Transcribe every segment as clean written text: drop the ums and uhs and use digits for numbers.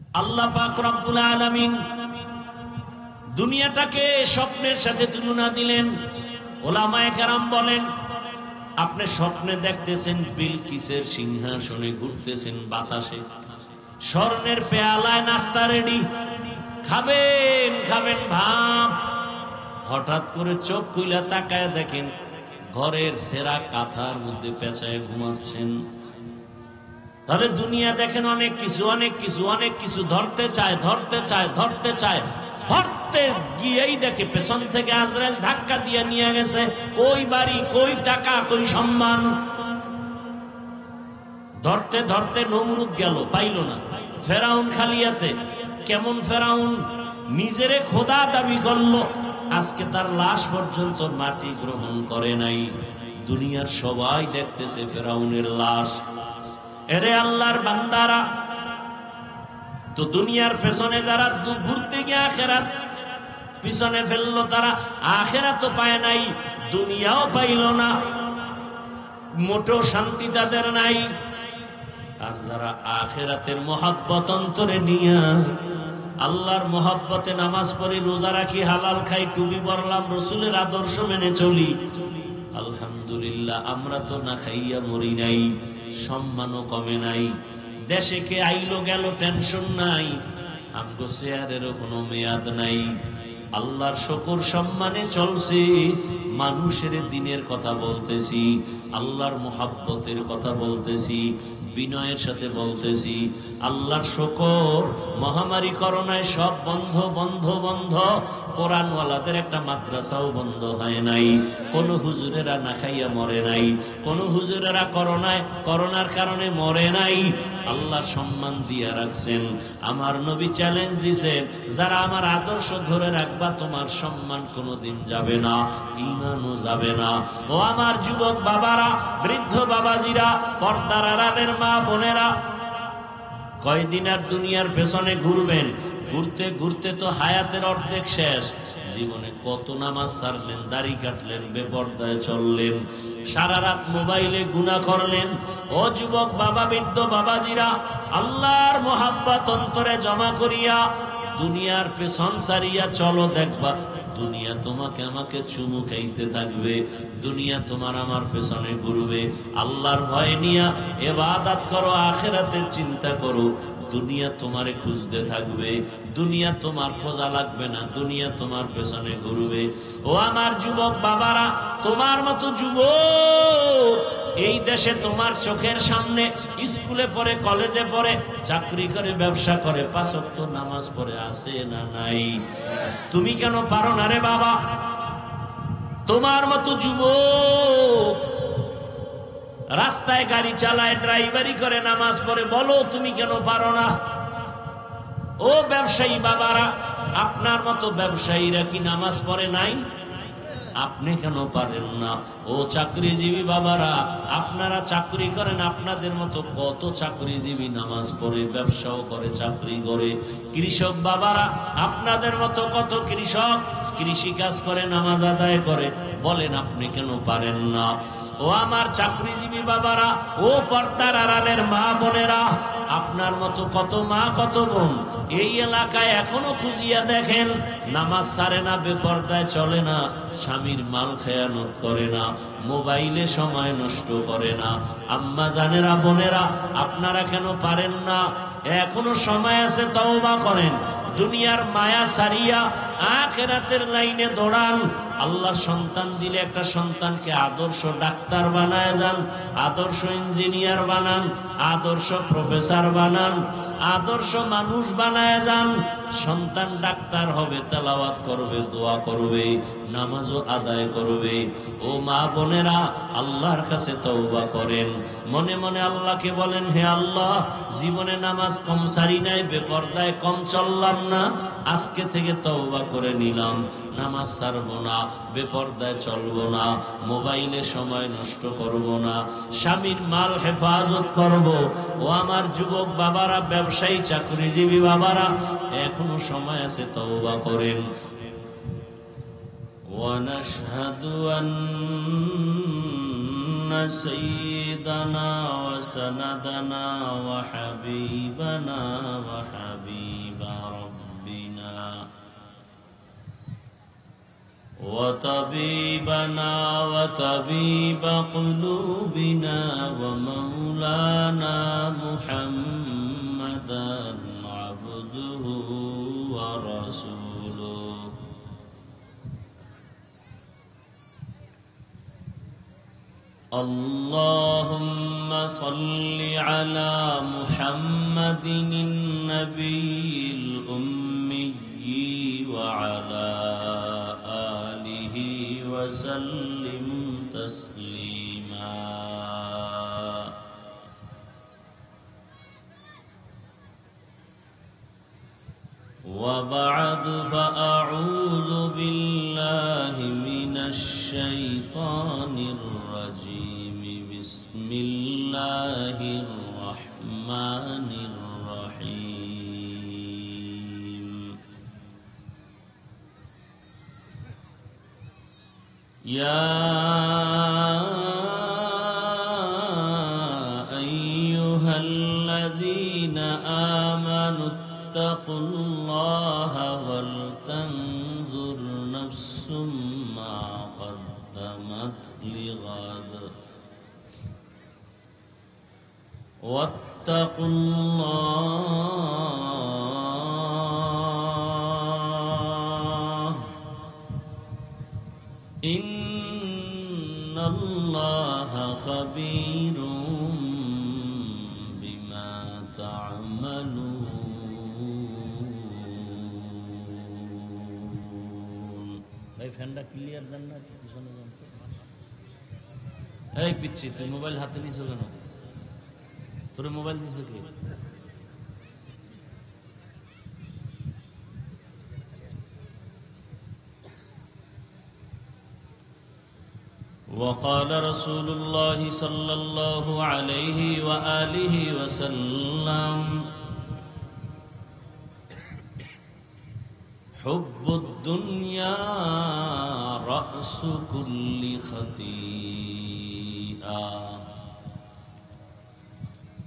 আল্লাহ পাক রব্বুল আলামিন দুনিয়াটাকে স্বপ্নের সাথে তুলনা দিলেন। ওলামায়ে কেরাম বলেন, আপনি স্বপ্নে দেখতেছেন বিলকিসের সিংহাসনে ঘুরতেছেন বাতাসে, স্বর্ণের পেয়ালায় নাস্তা রেডি, খাবেন খাবেন ভাব। হঠাৎ করে চোখ খুইলা তাকায় দেখেন ঘরের সেরা কাঁথার মধ্যে পেঁচায় ঘুমাচ্ছেন। তাহলে দুনিয়া দেখেন অনেক কিছু অনেক কিছু অনেক কিছু, ধরতে চায় ধরতে চায় ধরতে চায়, ধরতে গিয়েই দেখে পেছন থেকে আজরাইল ধাক্কা দিয়ে নিয়ে গেছে। কই বাড়ি, কই টাকা, কই সম্মান। ধরতে ধরতে নমরুদ গেল, পাইল না। ফেরাউন খালিয়াতে, কেমন ফেরাউন, নিজেরে খোদা দাবি করলো, আজকে তার লাশ পর্যন্ত মাটি গ্রহণ করে নাই। দুনিয়ার সবাই দেখতেছে ফেরাউনের লাশ। এরে আল্লাহর বান্দারা, তো দুনিয়ার পেছনে যারা ঘুরতে গিয়ে আখেরাত পিছনে ফেললো, তারা আখেরাত তো পায় নাই, দুনিয়াও পাইল না, মোটেও শান্তি তাদের নাই। আর যারা আখেরাতের মহাব্বত অন্তরে নিয়া আল্লাহর মহাব্বতে নামাজ পড়ি, রোজা রাখি, হালাল খাই, টুপি পরলাম, রসুলের আদর্শ মেনে চলি, আলহামদুলিল্লাহ আমরা তো না খাইয়া মরি নাই, সম্মানও কমে নাই। দেশে কে আইলো গেল টেনশন নাই, আমগো চেয়ারেরও কোনো মেয়াদ নাই। আল্লাহর শুকর সম্মানে চলছে, মানুষের দিনের কথা বলতেছি, আল্লাহর মুহাব্বতের কথা বলতেছি, বিনয়ের সাথে বলতেছি। আল্লাহর শুকর, মহামারী করোনায় সব বন্ধ বন্ধ বন্ধ, কোরআনওয়ালাদের একটা মাদ্রাসাও বন্ধ হয় নাই, কোন হুজুরেরা না খাইয়া মরে নাই, কোন হুজুরেরা করোনার কারণে মরে নাই। আল্লাহ সম্মান দিয়া রাখছেন। আমার নবী চ্যালেঞ্জ দিছেন, যারা আমার আদর্শ ধরে রাখবা তোমার সম্মান কোনোদিন যাবে না, ঈমানও যাবে না। ও আমার যুবক বাবারা, বৃদ্ধ বাবাজিরা, পর্দার আড়ালের মা বোনেরা, কয়দিন আর দুনিয়ার পেছনে ঘুরবেন? ঘুরতে ঘুরতে তো হায়াতের অর্ধেক শেষ। জীবনে কত নামাজ ছাড়লেন, দাড়ি কাটলেন, বেপরদায় চললেন, সারা রাত মোবাইলে গুনাহ করলেন। ও যুবক বাবা, বৃদ্ধ বাবাজিরা, আল্লাহর মোহাব্বত অন্তরে জমা করিয়া দুনিয়ার পেছন সারিয়া চলো, দেখবা দুনিয়া তোমাকে আমাকে চুমু খাইতে থাকবে, দুনিয়া তোমার আমার পেছনে ঘুরবে। আল্লাহর ভয় নিয়া ইবাদত করো, আখিরাতের চিন্তা করো, দুনিয়া তোমারে খুঁজতে থাকবে, দুনিয়া তোমার খোঁজা লাগবে না, দুনিয়া তোমার পেছনে ঘুরবে। ও আমার যুবক বাবারা, তোমার মতো যুবক এই দেশে তোমার চোখের সামনে স্কুলে পড়ে, কলেজে পড়ে, চাকরি করে, ব্যবসা করে, 5 ওয়াক্ত নামাজ পড়ে আছে না নাই? তুমি কেন পারো না রে বাবা? তোমার মতো যুবক রাস্তায় গাড়ি চালায়, ড্রাইভারি করে, নামাজ পড়ে, বলো তুমি কেন পারো না? ও ব্যবসায়ী বাবারা, আপনার মতো ব্যবসায়ীরা কি নামাজ পড়ে নাই? আপনি কেন পারেন না? ও চাকরিজীবী বাবারা, আপনারা চাকরি করেন, আপনাদের মতো কত চাকরিজীবী নামাজ পড়ে, ব্যবসাও করে, চাকরি করে। কৃষক বাবারা, আপনাদের মতো কত কৃষক কৃষি কাজ করে, নামাজ আদায় করে, বলেন আপনি কেন পারেন না? ও আমার চাকরিজীবী বাবারা, ও পর্দার আড়ালের মা বোনেরা, আপনার মতো কত মা কত বোন এই এলাকায় এখনো খুঁজিয়া দেখেন, নামাজ ছাড়ে না, বেপরদায় চলে না, স্বামীর মাল খেয়ানত করে না, মোবাইলে সময় নষ্ট করে না। আম্মা জানেরা, বোনেরা, আপনারা কেন পারেন না? এখনো সময় আছে, তওবা করেন, দুনিয়ার মায়া ছাড়িয়া আখিরাতের লাইনে দৌড়ান। আল্লাহ সন্তান দিলে একটা সন্তানকে আদর্শ ডাক্তার বানায় যান, আদর্শ ইঞ্জিনিয়ার বানান, আদর্শ প্রফেসর বানান, আদর্শ মানুষ বানায় যান। সন্তান ডাক্তার হবে, তেলাওয়াত করবে, দোয়া করবে, নামাজও আদায় করবে। ও মা বোনেরা, আল্লাহর কাছে তওবা করেন, মনে মনে আল্লাহকে বলেন, হে আল্লাহ, জীবনে নামাজ কম সারি নাই, বেপরদায় কম চললাম না, আজকে থেকে তওবা করে নিলাম, নামাজ ছাড়বো না, বেপরদায় চলবো না, মোবাইলে সময় নষ্ট করব না, স্বামীর মাল হেফাজত করব। ও আমার যুবক বাবারা, ব্যবসায়ী চাকরিজীবী বাবারা, এখনো সময় আছে, তওবা করেন। ونشهد أن سيدنا وسندنا وحبيبنا وحبيب وطبيبنا وطبيب قلوبنا ومولانا محمدا عبده ورسوله اللهم صل على محمد النبي الأمي وعلى آله وسلم تسليما وبعد فأعوذ بالله من الشيطان الرجيم بسم الله الرحمن الرحيم يا أيها الذين آمنوا اتقوا الله ولتنظر نفس ما قدمت لغد واتقوا الله إن الله خبير بما تعملون ভাই ফ্যানটা ক্লিয়ার দেন না পিছনে যান তো এই পিচ্ছি তুই মোবাইল হাতে নিছো কেন তোর মোবাইল দিছে কে وقال رسول الله صلى الله عليه وآله وسلم حب الدنيا رأس كل خطيئة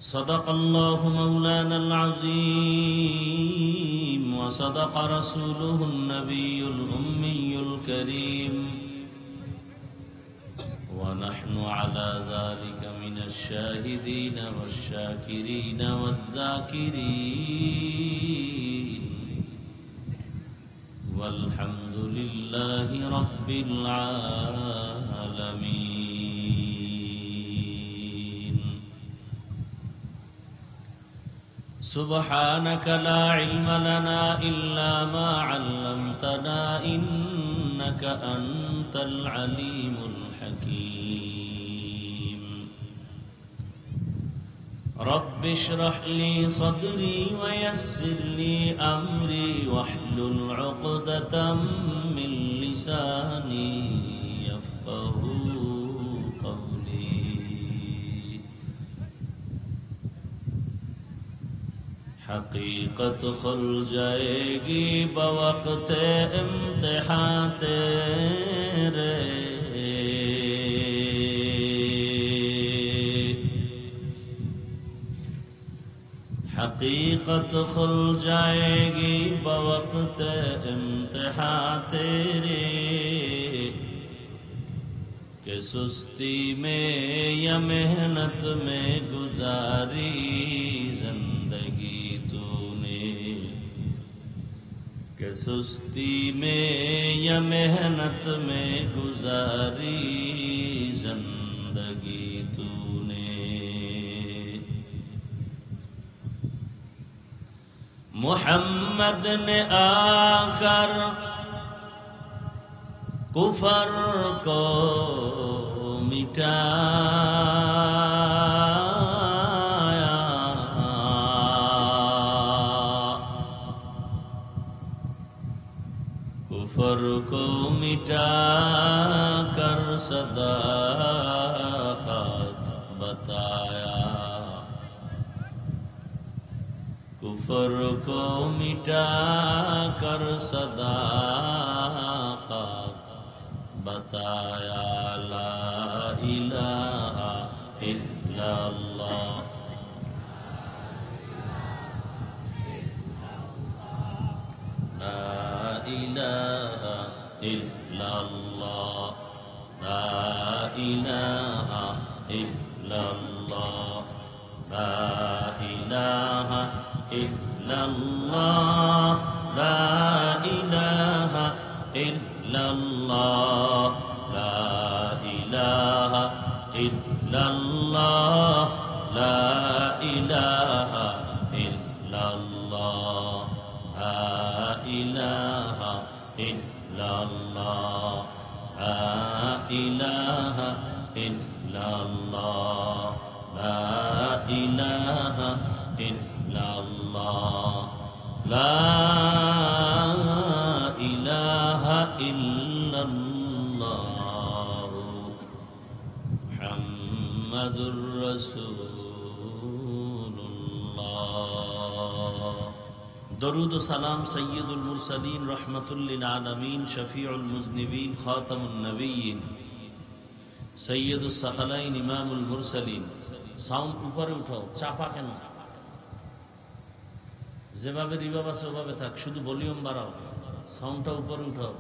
صدق الله مولانا العظيم وصدق رسوله النبي الأمي الكريم ونحن على ذلك من الشاهدين والشاكرين والذاكرين والحمد لله رب العالمين سبحانك لا علم لنا إلا ما علمتنا إنك أنت العليم الحكيم رب اشرح لي صدري ويسر لي أمري واحلل عقدة من لساني يفقه قولي حقیقت کھل جائے گی بوقت امتحان تیرے حقیقت کھل جائے گی بوقت امتحان تیرے کہ سستی میں یا محنت میں گزاری زندگی تو نے کہ سستی میں یا محنت میں گزاری زندگی تو نے محمد نے آ کر کفر کو مٹایا کفر کو مٹا کر صداقت بتایا کفر کو مٹا کر صداقت بتایا لا الہ الا اللہ لا الہ ইল্লাল্লাহ, লা ইলাহা ইল্লাল্লাহ, লা ইলাহা ইল্লাল্লাহ, লা ইলাহা ইল্লাল্লাহ, লা ইলাহা ইল্লাল্লাহ, লা ইলাহা ইল্লাল্লাহ, লা ইলাহা ইল্লাল্লাহ, লা ইলাহা ইল্লাল্লাহ, লা ইলাহা ইল্লাল্লাহ, লা ইলাহা ইল্লাল্লাহ, মুহাম্মাদুর রাসূলুল্লাহ। দরুদ ও সালাম সৈয়দুল মুরসালিন, রহমাতুল লিল আলামিন, শফিউল মুজনিবিন, খাতামুন নবিয়্যিন, সৈয়দুস সাকালাইন, ইমামুল মুরসালিন। সাউন্ড উপরে উঠাও, চাপা কেন? যেভাবে রিভাব আছে ওভাবে থাক, শুধু ভলিউম বাড়াও, সাউন্ডটা উপরে উঠাও।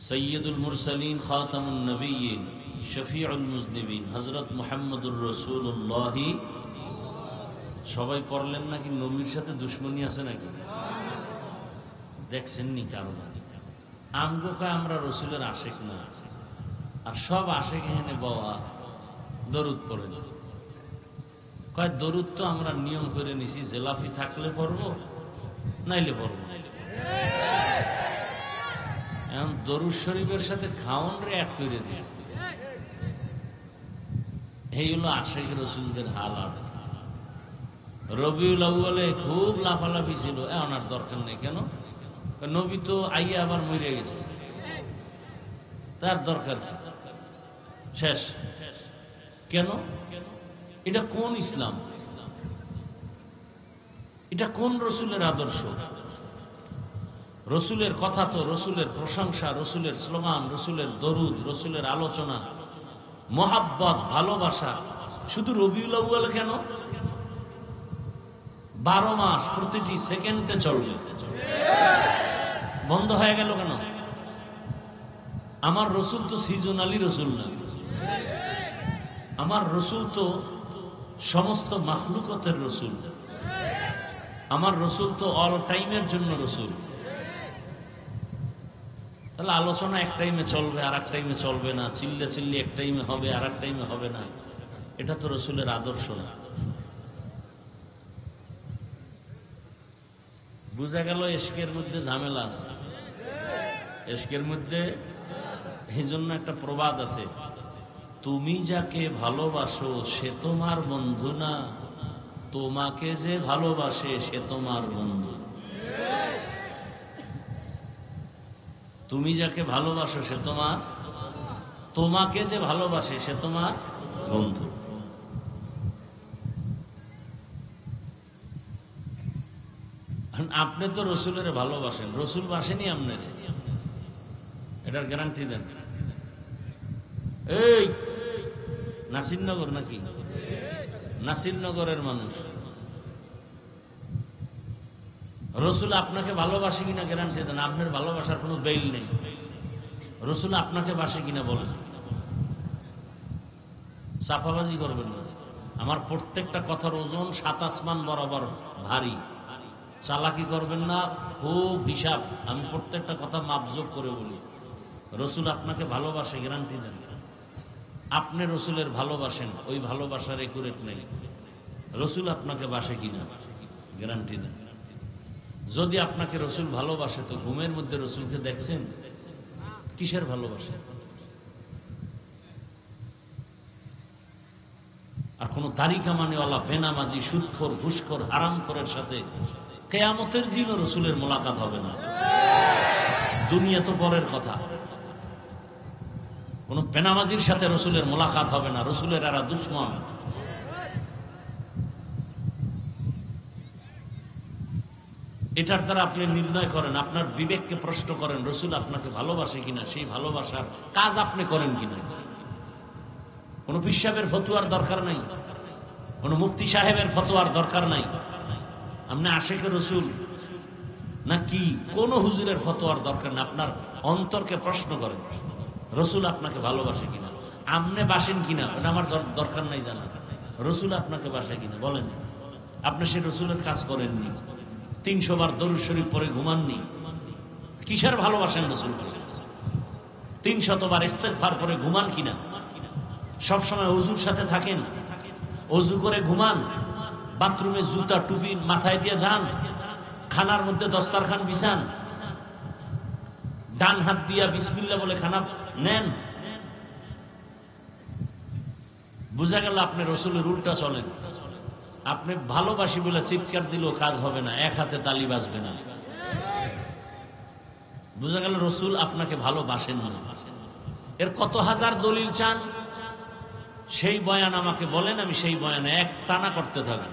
সৈয়দুল মুরসালিন, খাতামুন নবিয়্যিন, শফিউল মুজনিবিন, হযরত মুহাম্মদুর রাসূলুল্লাহ। সবাই পড়লেন নাকি? নবীর সাথে দুশ্মনী আছে নাকি? দেখছেন নি কারণ আমগোকা আমরা রসুলের আশেক না, আর সব আশেক এখানে বাবা দরুদ পড়ে না। কয় দরুদ তো আমরা নিয়ম করে নিছি, জেলাফি থাকলে পড়বো নাইলে পড়বো। এখন দরুদ শরীফের সাথে খাওন রে অ্যাড করে দিছি। এই হলো আশেক রসুলদের হালাত। রবিউল আউয়ালে খুব লাফালাফি ছিল, এখন আর দরকার নেই। কেন? নবী তো আইয়া আবার মরে গেছে, তার দরকার শেষ। কেন? এটা কোন ইসলাম? এটা কোন রসুলের আদর্শ? রসুলের কথা তো, রসুলের প্রশংসা, রসুলের স্লোগান, রসুলের দরুদ, রসুলের আলোচনা, মোহাব্বত, ভালোবাসা শুধু রবিউল আউয়াল কেন? 12 মাস প্রতিটি সেকেন্ডে চলবে, বন্ধ হয়ে গেল কেন? আমার রসুল তো সিজনালি রসুল না, আমার রসুল তো সমস্ত মাখলুকতের রসুল, আমার রসুল তো অল টাইমের জন্য রসুল। তাহলে আলোচনা এক টাইমে চলবে, আর এক টাইমে চলবে না, চিল্লে চিল্লি এক টাইমে হবে, আর এক টাইমে হবে না। এটা তো রসুলের আদর্শ না। বুঝা গেল ইশকের মধ্যে ঝামেলা আছে, ইশকের মধ্যে। এই জন্য একটা প্রবাদ আছে, তুমি যাকে ভালোবাসো সে তোমার বন্ধু না, তোমাকে যে ভালোবাসে সে তোমার বন্ধু। তুমি যাকে ভালোবাসো সে তোমার, তোমাকে যে ভালোবাসে সে তোমার বন্ধু। আপনি তো রসুলের ভালোবাসেন, রসুল বাসেনি আপনার, এটার গ্যারান্টি দেন। এই নাসিরনগর নাকি? নাসিরনগরের মানুষ। রসুল আপনাকে ভালোবাসে কিনা গ্যারান্টি দেন। আপনার ভালোবাসার কোনো বেইল নেই। রসুল আপনাকে বাসে কিনা বলেন। চাপাবাজি করবেন না। আমার প্রত্যেকটা কথার ওজন 7 আসমান বরাবর ভারী। চালাকি করবেন না, খুব হিসাব। আমি প্রত্যেকটা কথা মাপজোক করে বলি। রসুল আপনাকে ভালোবাসে, গ্যারান্টি দেন। আপনি রসুলের ভালোবাসেন, ওই ভালোবাসার একুরেট নেই। রসুল আপনাকে বাসে কিনা গ্যারান্টি দেন। যদি আপনাকে রসুল ভালোবাসে তো ঘুমের মধ্যে রসুলকে দেখছেন? কিসের ভালোবাসে? আর কোন তারিকা মানেওয়ালা বেনামাজি, সুদখোর, ঘুষখোর, হারামখোরের সাথে কিয়ামতের দিনও রসুলের মোলাকাত হবে না। দুনিয়া তো পরের কথা। কোন বেনামাজির সাথে রসুলের মোলাকাত হবে না। রসুলের এরা দুশমন। এটার দ্বারা আপনি নির্ণয় করেন, আপনার বিবেককে প্রশ্ন করেন, রসুল আপনাকে ভালোবাসে কিনা, সেই ভালোবাসার কাজ আপনি করেন কিনা। কোন পীর সাহেবের ফতোয়ার দরকার নাই, কোন মুফতি সাহেবের ফতোয়ার দরকার নাই। আপনি আশিকে রসুল, না কি? কোন হুজুরের ফতোয়ার দরকার না, আপনার অন্তরকে প্রশ্ন করেন রসুল আপনাকে ভালোবাসে কিনা, আমনে বাসেন কিনা, ওটা আমার দরকার নাই জানা। রসুল আপনাকে বাসে কিনা বলেন। আপনি সে রসুলের কাজ করেননি, 300 বার দরুদ শরীফ পরে ঘুমাননি, কিসের ভালোবাসেন রসুল? 300 বার ইস্তেগফার করে ঘুমান কিনা? সবসময় অজুর সাথে থাকেন, অজু করে ঘুমান, বাথরুমে জুতা টুপি মাথায় দিয়ে যান, খানার মধ্যে দস্তারখান বিছান, ডান হাত দিয়া বিসমিল্লাহ বলে খানা নেন। বুঝা গেল আপনি রসুলের উল্টা চলেন। আপনি ভালোবাসি বলে চিৎকার দিলেও কাজ হবে না, এক হাতে তালি বাজবে না। বুঝা গেল রসুল আপনাকে ভালোবাসেন না। এর কত হাজার দলিল চান? সেই বয়ান আমাকে বলেন, আমি সেই বয়ানে এক টানা করতে থাকি।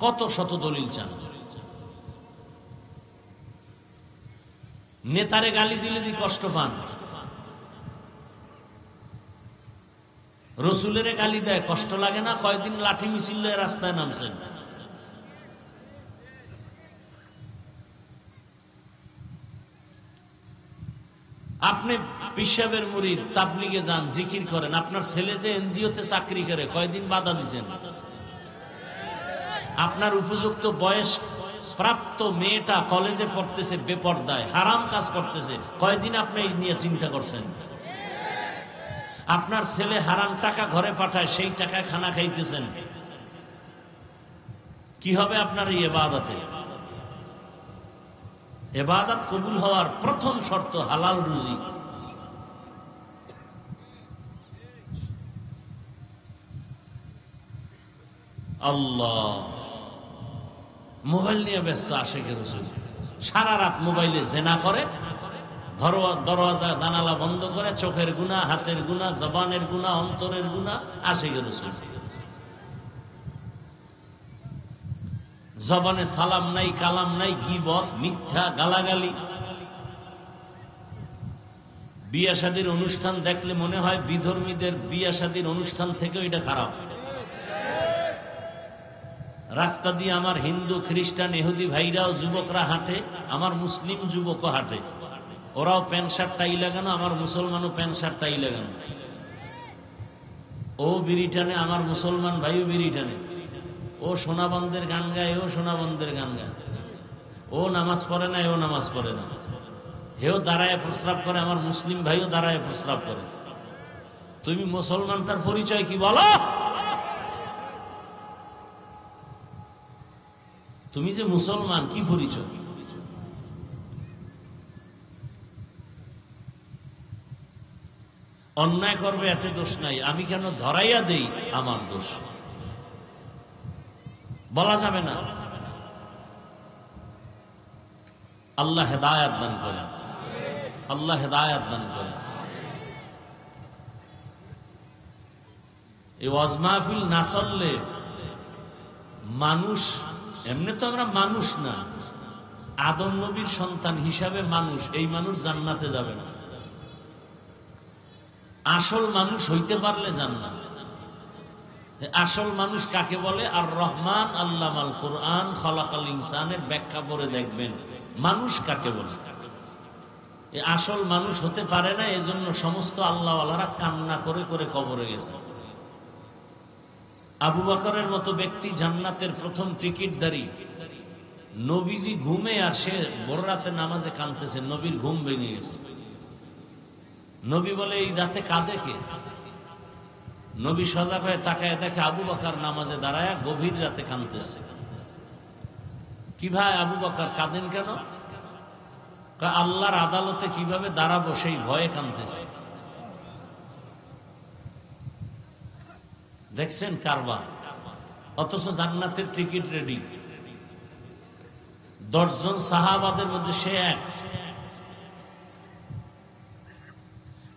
কত শত দলিল চান? নেতারে গালি দিলে দি কষ্ট পান, রসুলের গালি দেয় কষ্ট লাগে না? কয়দিন লাঠি মিছিল রাস্তায় নামছেন। আপনি পিসাবের মুরিদ, তাবলিগে যান, জিকির করেন, আপনার ছেলে যে এনজিওতে চাকরি করে কয়দিন বাধা দিছেন? আপনার উপযুক্ত বয়স প্রাপ্ত মেয়েটা কলেজে পড়তেছে, বেপরদায় হারাম কাজ করতেছে, কয়দিন আপনি এই নিয়ে চিন্তা করছেন? আপনার ছেলে হারাম টাকা ঘরে পাঠায়, সেই টাকায় খানা খাইতেছেন। কি হবে আপনার এই ইবাদতে? ইবাদত কবুল হওয়ার প্রথম শর্ত হালাল রুজি। আল্লাহ, মোবাইল নিয়ে ব্যস্ত আশিকে রাসূল, সারা রাত মোবাইলে জেনা করে, দরওয়াজা জানালা বন্ধ করে, চোখের গুনাহ, হাতের গুনাহ, জবানের গুনাহ, অন্তরের গুনাহ, আশিকে রাসূল। জবানে সালাম নাই, কালাম নাই, গীবত, মিথ্যা, গালাগালি। বিয়া শাদীর অনুষ্ঠান দেখলে মনে হয় বিধর্মীদের বিয়া শাদীর অনুষ্ঠান থেকেও এটা খারাপ। রাস্তা দিয়ে আমার হিন্দু, খ্রিস্টান, ইহুদি ভাইরাও, যুবকরা হাঁটে, আমার মুসলিম যুবকও হাঁটে, ওরাও প্যান্ট শার্ট টাই লাগানো, আমার মুসলমানও প্যান্ট শার্ট টাই লাগানো। ও বিড়ি টানে, আমার মুসলমান ভাইও বিড়ি টানে। ও সোনাবন্দের গান গায়, ও সোনাবন্দের গান গায়। ও নামাজ পড়ে না, ও নামাজ পড়ে না। হেও দাঁড়ায় প্রস্রাব করে, আমার মুসলিম ভাইও দাঁড়ায় প্রস্রাব করে। তুমি মুসলমান, তার পরিচয় কি বলো? তুমি যে মুসলমান, কি পরিচয়? অন্যায় করবে এতে দোষ নাই, আমি কেন ধরাইয়া দেই আমার দোষ? বলা যাবে না। আল্লাহ হেদায়াত দান করেন, আল্লাহ হেদায়াত দান করেন। এই ওয়াজ মাহফিল না চললে মানুষ, এমনি তো আমরা মানুষ না, আদম নবীর সন্তান হিসাবে মানুষ, এই মানুষ জান্নাতে যাবে না। আসল মানুষ হইতে পারলে জান্নাত। আসল মানুষ কাকে বলে? আর রহমান আল্লামাল কোরআন খালাকাল ইনসানের ব্যাখ্যা করে দেখবেন মানুষ কাকে বলে। আসল মানুষ হতে পারে না, এজন্য সমস্ত আল্লাহওয়ালারা কান্না করে করে কবরে গেছে। আবু বকরের মতো ব্যক্তি জান্নাতের প্রথম টিকিটদারি। নবীজি ঘুমে, আর সে বড় রাতে নামাজে কাঁদতেছে, নবীর ঘুম ভেঙে গেছে। নবী বলে, এই রাতে কাঁদে কে? নবী সজাগ হয়ে তাকায় দেখে আবু বকর নামাজে দাঁড়ায় গভীর রাতে কাঁদতেছে। কি ভাই আবু বকর কাঁদেন কেন? আল্লাহর আদালতে কিভাবে দাঁড়াবো সেই ভয়ে কাঁদতেছে। দেখছেন কারবার, অথচ জান্নাতের টিকিট রেডি। 10 জন সাহাবাদের মধ্যে সে এক।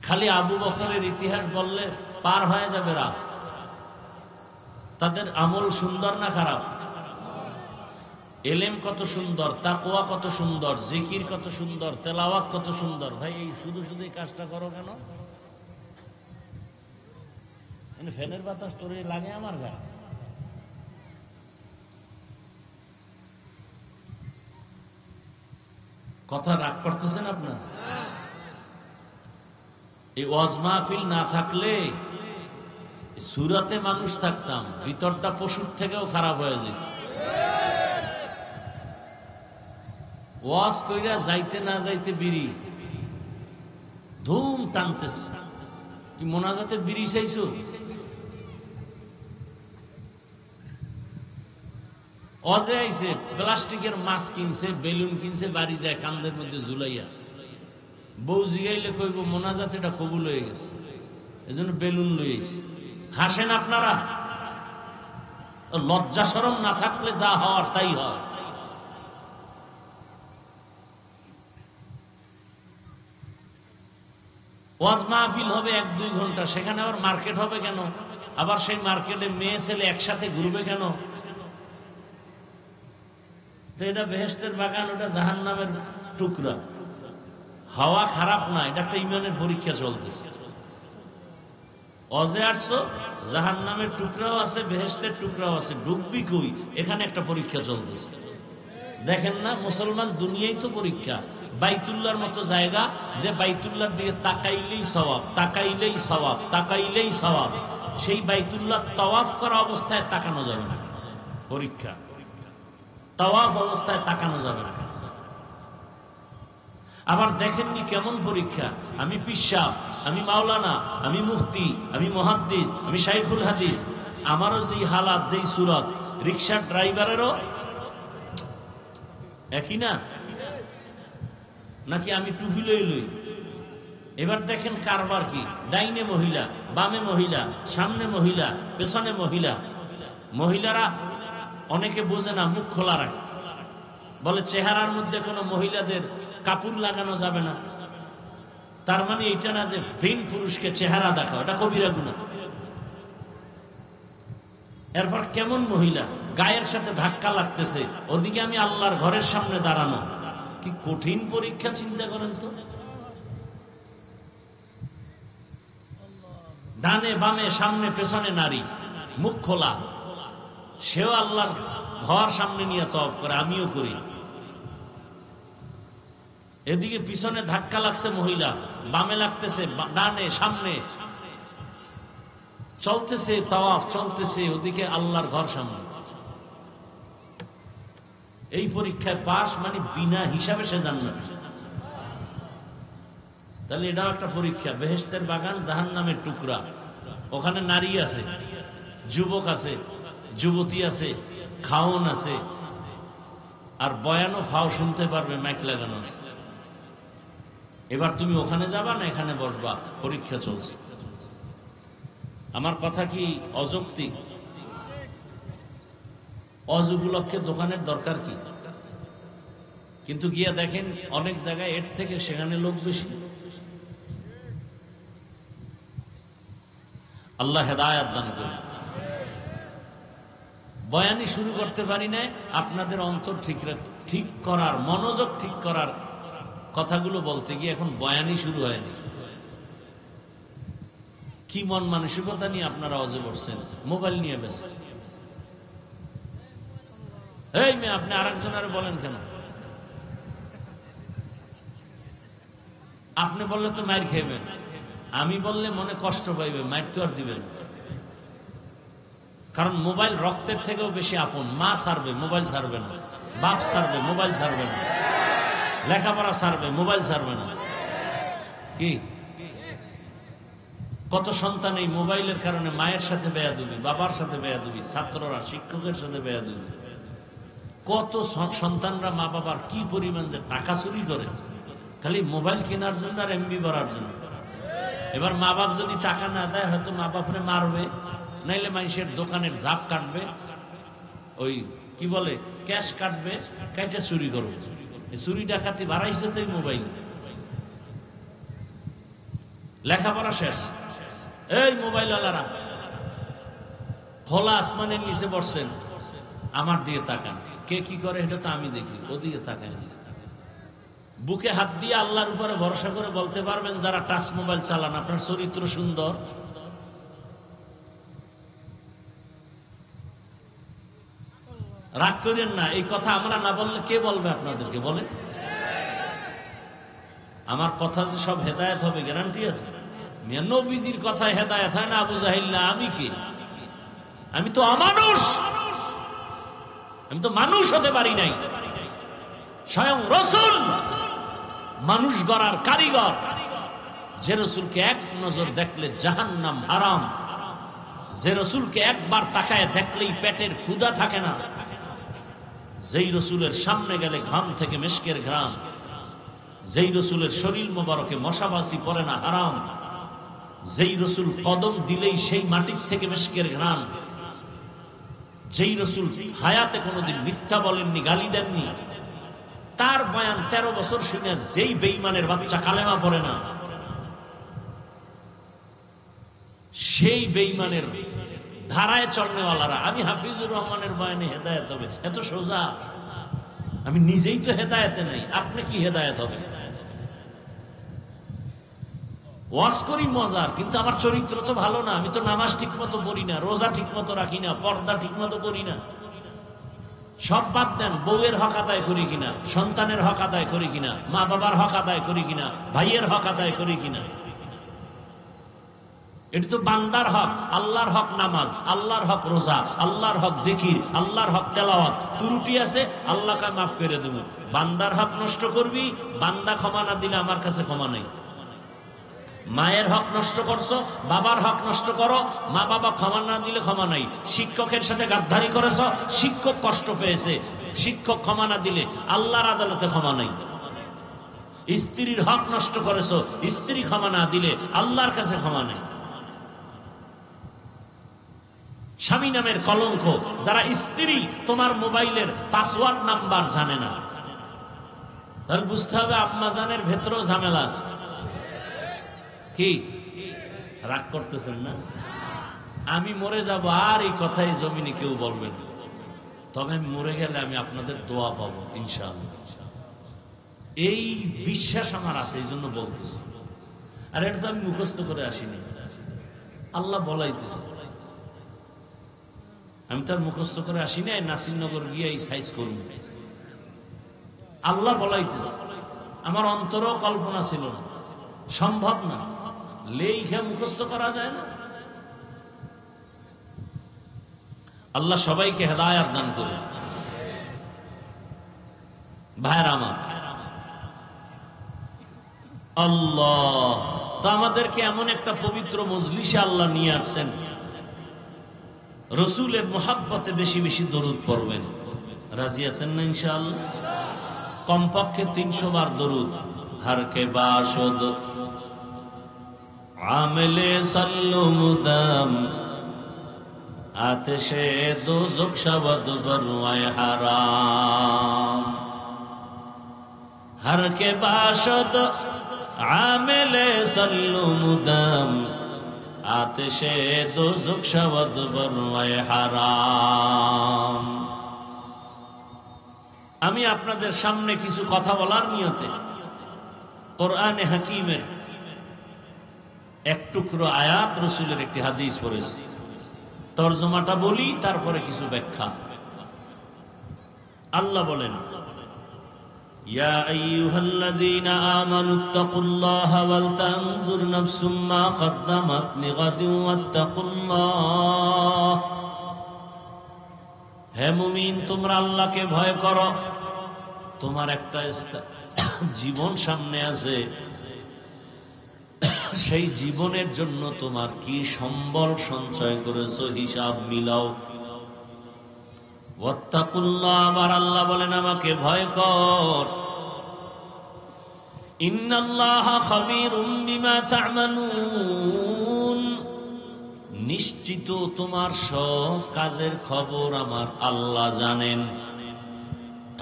খালি আবু বকরের ইতিহাস বললে পার হয়ে যাবে রাত। তাদের আমল সুন্দর না খারাপ? এলেম কত সুন্দর, তাকওয়া কত সুন্দর, জিকির কত সুন্দর, তেলাওয়াত কত সুন্দর। ভাই এই শুধু শুধু এই কাজটা করো কেন? ফ্যানের বাতাস তোরে লাগে আমার গা। কথা রাগ করতেছেন আপনার? এই ওয়াজ মাহফিল না থাকলে সুরাতে মানুষ থাকতাম, ভিতরটা পশুর থেকেও খারাপ হয়ে যেত। ওয়াজ কইরা যাইতে না যাইতে বিড়ি ধুম টানতেছে। কি মোনাজাতের বিড়ি চাইছো? অজে আইছে, প্লাস্টিকের মাছ কিনছে, বেলুন কিনছে, বাড়ি যায় কান্দের মধ্যে ঝুলাইয়া। বউ জিগাইলে কইব মোনাজাত এটা কবুল হয়ে গেছে, এজন্য বেলুন লই আইছে। হাসেন আপনারা? লজ্জা শরম না থাকলে যা হওয়ার তাই হয়। ওয়াজ মাহফিল হবে 1-2 ঘন্টা, সেখানে আবার মার্কেট হবে কেন? আবার সেই মার্কেটে মেয়ে ছেলে একসাথে ঘুরবে কেন? তো এটা বেহেশতের বাগান, ওটা জাহান্নামের টুকরা। হাওয়া খারাপ না, এটা একটা ইমানের পরীক্ষা চলতেছে। অজে আসছো, জাহান্নামের টুকরাও আছে, বেহেশতের টুকরাও আছে, ডুববি কই? এখানে একটা পরীক্ষা চলতেছে। দেখেন না, মুসলমান দুনিয়াই তো পরীক্ষা। বাইতুল্লাহর মতো জায়গা, যে বাইতুল্লাহর দিকে তাকাইলেই সওয়াব, তাকাইলেই সওয়াব, তাকাইলেই সওয়াব। সেই বাইতুল্লাহ তাওয়াফ করা অবস্থায় তাকানো যাবে না, পরীক্ষা। তাওয়াফ অবস্থায় তাকানো যাবে না। আবার দেখেননি কেমন পরীক্ষা? আমি পিশাব, আমি মাওলানা, আমি মুফতি, আমি মুহাদ্দিস, আমি শাইখুল হাদিস, আমারও যেই হালাত, যেই সুরত, রিকশার ড্রাইভারেরও একই না নাকি? আমি টুপি লই লই। এবার দেখেন কারবার কি? ডাইনে মহিলা, বামে মহিলা, সামনে মহিলা, পেছনে মহিলা। মহিলারা অনেকে বোঝে না, মুখ খোলা রাখে, বলে চেহারার মধ্যে কোনো মহিলাদের কাপড় লাগানো যাবে না। তার মানে এটা না যে ভিন পুরুষকে চেহারা দেখা, এটা কবিরা গুনাহ। এরপর কেমন মহিলা, গায়ের সাথে ধাক্কা লাগতেছে, ওদিকে আমি আল্লাহর ঘরের সামনে দাঁড়ানো। কি কঠিন পরীক্ষা, চিন্তা করেন তো। ডানে বামে সামনে পেছনে নারী, মুখ খোলা, সেও আল্লাহর ঘর সামনে নিয়ে তওয়াফ করে, আমিও করি। এদিকে পিছনে ধাক্কা লাগছে মহিলা, বামে লাগতেছে, ডানে সামনে চলতেছে, তাওয়াফ চলতেছে, ওদিকে আল্লাহর ঘর সামনে। এই পরীক্ষায় পাস মানে বিনা হিসাবে সে জান্নাত। তাহলে এটাও একটা পরীক্ষা। বেহেশতের বাগান, জাহান্নামের টুকরা। ওখানে নারী আছে, যুবক আছে, যুবতী আছে, খাওন আছে, আর বয়ানও ফাও শুনতে পারবে, মাইক লাগানো আছে। এবার তুমি ওখানে যাবা না এখানে বসবা, পরীক্ষা চলছে। আমার কথা কি অযৌক্তিক? অজ উপলক্ষে দোকানের দরকার কি? কিন্তু গিয়া দেখেন অনেক জায়গায় এর থেকে সেখানে লোক বেশি। আল্লাহ হেদায়েত দান করুন। বয়ানি শুরু করতে পারি না, আপনাদের অন্তর ঠিক করার, মনোযোগ ঠিক করার কথাগুলো বলতে গিয়ে এখন বয়ানি শুরু হয়নি। কি মন মানসিকতা নিয়ে আপনারা অজে বসছেন? মোবাইল নিয়ে ব্যস্ত। এই মেয়ে, আপনি আরেকজনের বলেন কেন? আপনি বললে তো মাইর খাইবেন, আমি বললে মনে কষ্ট পাইবে, মাইর তো আর দিবেন। কারণ মোবাইল রক্তের থেকেও বেশি আপন। মা ছাড়বে, মোবাইল ছাড়বে না। বাপ ছাড়বে, মোবাইল ছাড়বে না। লেখাপড়া ছাড়বে, মোবাইল ছাড়বে না। কি কত সন্তান এই মোবাইলের কারণে মায়ের সাথে বেয়াদবি, বাবার সাথে বেয়াদবি, ছাত্ররা শিক্ষকের সাথে বেয়াদবি। কত সন্তানরা মা বাবার কি পরিমাণ যে টাকা চুরি করে খালি মোবাইল কেনার জন্য আর এমবি ভরার জন্য। এবার মা বাপ যদি টাকা না দেয়, হয়তো মা বাপরে মারবে, নাইলে মানুষের দোকানের জাপ কাটবে, ওই কি বলে ক্যাশ কাটবে, কাইটা চুরি করবে। চুরি ডাকাতি বাড়াইছে তো এই মোবাইল। লেখাপড়া শেষ, এই মোবাইলওয়ালারা খোলা আসমানের নিচে বসছেন, আমার দিকে তাকান। কে কি করে এটা তো আমি দেখি, ওদিকে তাকান। বুকে হাত দিয়ে আল্লাহর উপরে ভরসা করে বলতে পারবেন যারা টাচ মোবাইল চালান, আপনার চরিত্র সুন্দর? রাগ করেন না, এই কথা আমরা না বললে কে বলবে আপনাদেরকে? বলেন, আমার কথা যে সব হেদায়েত হবে গ্যারান্টি আছে? মিয়া নবীজির কথায় হেদায়েত হয় না? আবু জাহিল না আমি কে? আমি তো অমানুষ, আমি তো মানুষ হতে পারি নাই। স্বয়ং রাসূল মানুষ গড়ার কারিগর, যে রাসূলকে এক নজর দেখলে জাহান্নাম হারাম, যে রাসূলকে একবার তাকায় দেখলেই পেটের ক্ষুধা থাকে না, যেই রাসূলের সামনে গেলে ঘাম থেকে মিশকের ঘ্রাণ, যেই রাসূলের শরীর মোবারকে মশাবাসি পড়ে না হারাম, যেই রাসূল কদম দিলেই সেই মাটির থেকে মিশকের ঘ্রাণ, যেই রাসূল হায়াতে কোনোদিন মিথ্যা বলেননি, গালি দেননি, তার বয়ান 13 বছর শুনে যেই বেঈমানের বাচ্চা কালেমা পড়ে না, সেই বেঈমানের ধারায় চলনেওয়ালারা আমি হাফিজুর রহমানের বয়ানে হেদায়েত হবে এত সোজা? আমি নিজেই তো হেদায়েতে নাই, আপনি কি হেদায়েত হবে? ওয়াজ করি মজার, কিন্তু আমার চরিত্র তো ভালো না। আমি তো নামাজ ঠিক মতো পড়ি না, রোজা ঠিক মতো রাখি না, পর্দা ঠিক মতো করি না। সব বাদ দেন, বউয়ের হক আদায় করি কিনা, সন্তানের হক আদায় করি কিনা, মা বাবার হক আদায় করি কিনা, ভাইয়ের হক আদায় করি কিনা। এটা তো বান্দার হক। আল্লাহর হক নামাজ, আল্লাহর হক রোজা, আল্লাহর হক জিকির, আল্লাহর হক তেলাওয়াত। ত্রুটি আছে আল্লাহকে মাফ করে দেব। বান্দার হক নষ্ট করবি, বান্দা ক্ষমা না দিলে আমার কাছে ক্ষমা নাই। মায়ের হক নষ্ট করছো, বাবার হক নষ্ট করো, মা বাবা ক্ষমা না দিলে ক্ষমা নাই। শিক্ষকের সাথে গাদ্দারি করেছো, শিক্ষক কষ্ট পেয়েছে, শিক্ষক ক্ষমা না দিলে আল্লাহর আদালতে ক্ষমা নাই। স্ত্রীর হক নষ্ট করেছো, স্ত্রী ক্ষমা না দিলে আল্লাহর কাছে ক্ষমা নাই। স্বামী নামের কলঙ্ক, যারা স্ত্রী তোমার মোবাইলের পাসওয়ার্ড নাম্বার জানে না, তাহলে বুঝতে হবে আম্মাজানের ভেতরেও ঝামেলা আছে। কি রাগ করতেছেন না? আমি মরে যাব আর এই কথাই জমিনে কেউ বলবে না, তবে আমি মরে গেলে আমি আপনাদের দোয়া পাবো ইনশাআল্লাহ। এই বিশ্বাস আমার আছে, এই জন্য বলতেছি। আর এটা তো আমি মুখস্থ করে আসিনি, আল্লাহ বলাইতেছে। আমি তার মুখস্থ করে আসি নাই নাসিরনগর গিয়ে এই সাইজ করব, আল্লাহ বলাইতেছে। আমার অন্তরও কল্পনা ছিল না, সম্ভব না, লেখা মুখস্থ করা যায় না। আল্লাহ সবাইকে হেদায়েত দান করে। ভাইরা আমার, আল্লাহ তো আমাদেরকে এমন একটা পবিত্র মজলিসে আল্লাহ নিয়ে আসছেন। রসুলের মোহাব্বতে বেশি বেশি দরুদ পড়বেন। রাজি আছেন না ইনশাআল্লাহ? কমপক্ষে 300 বার দরুদ। हर के बाशद आमिले सल्लु मुदम आतिशे दोज़ख शवद बरवाए हराम। हर के बाशद आमिले सल्लु मुदम आतिशे दोज़ख शवद बरवाए हराम। আমি আপনাদের সামনে কিছু কথা বলার নিয়তে কোরআনে হাকিমের এক টুকরো আয়াত, রসুলের একটি হাদিস পড়েছি। তরজমাটা বলি, তারপরে কিছু ব্যাখ্যা। আল্লাহ বলেন, ইয়া আইয়ুহাল্লাযীনা আমানুত্তাকুল্লাহা ওয়াল তানজুর নাফসুম মা কদ্দামাত লিগাদিন ওয়াত্তাকুল্লাহ। হে মুমিন, তোমরা আল্লাহকে ভয় করো। তোমার একটা জীবন সামনে আছে, সেই জীবনের জন্য তোমার কি সম্বল সঞ্চয় করেছো হিসাব মিলাও। ওয়াত্তাকুল্লাহ, আবার আল্লাহ বলেন আমাকে ভয় কর। ইন্নাল্লাহা খাবীরুম বিমা তা'মালুন, নিশ্চিত তোমার সব কাজের খবর আমার আল্লাহ জানেন।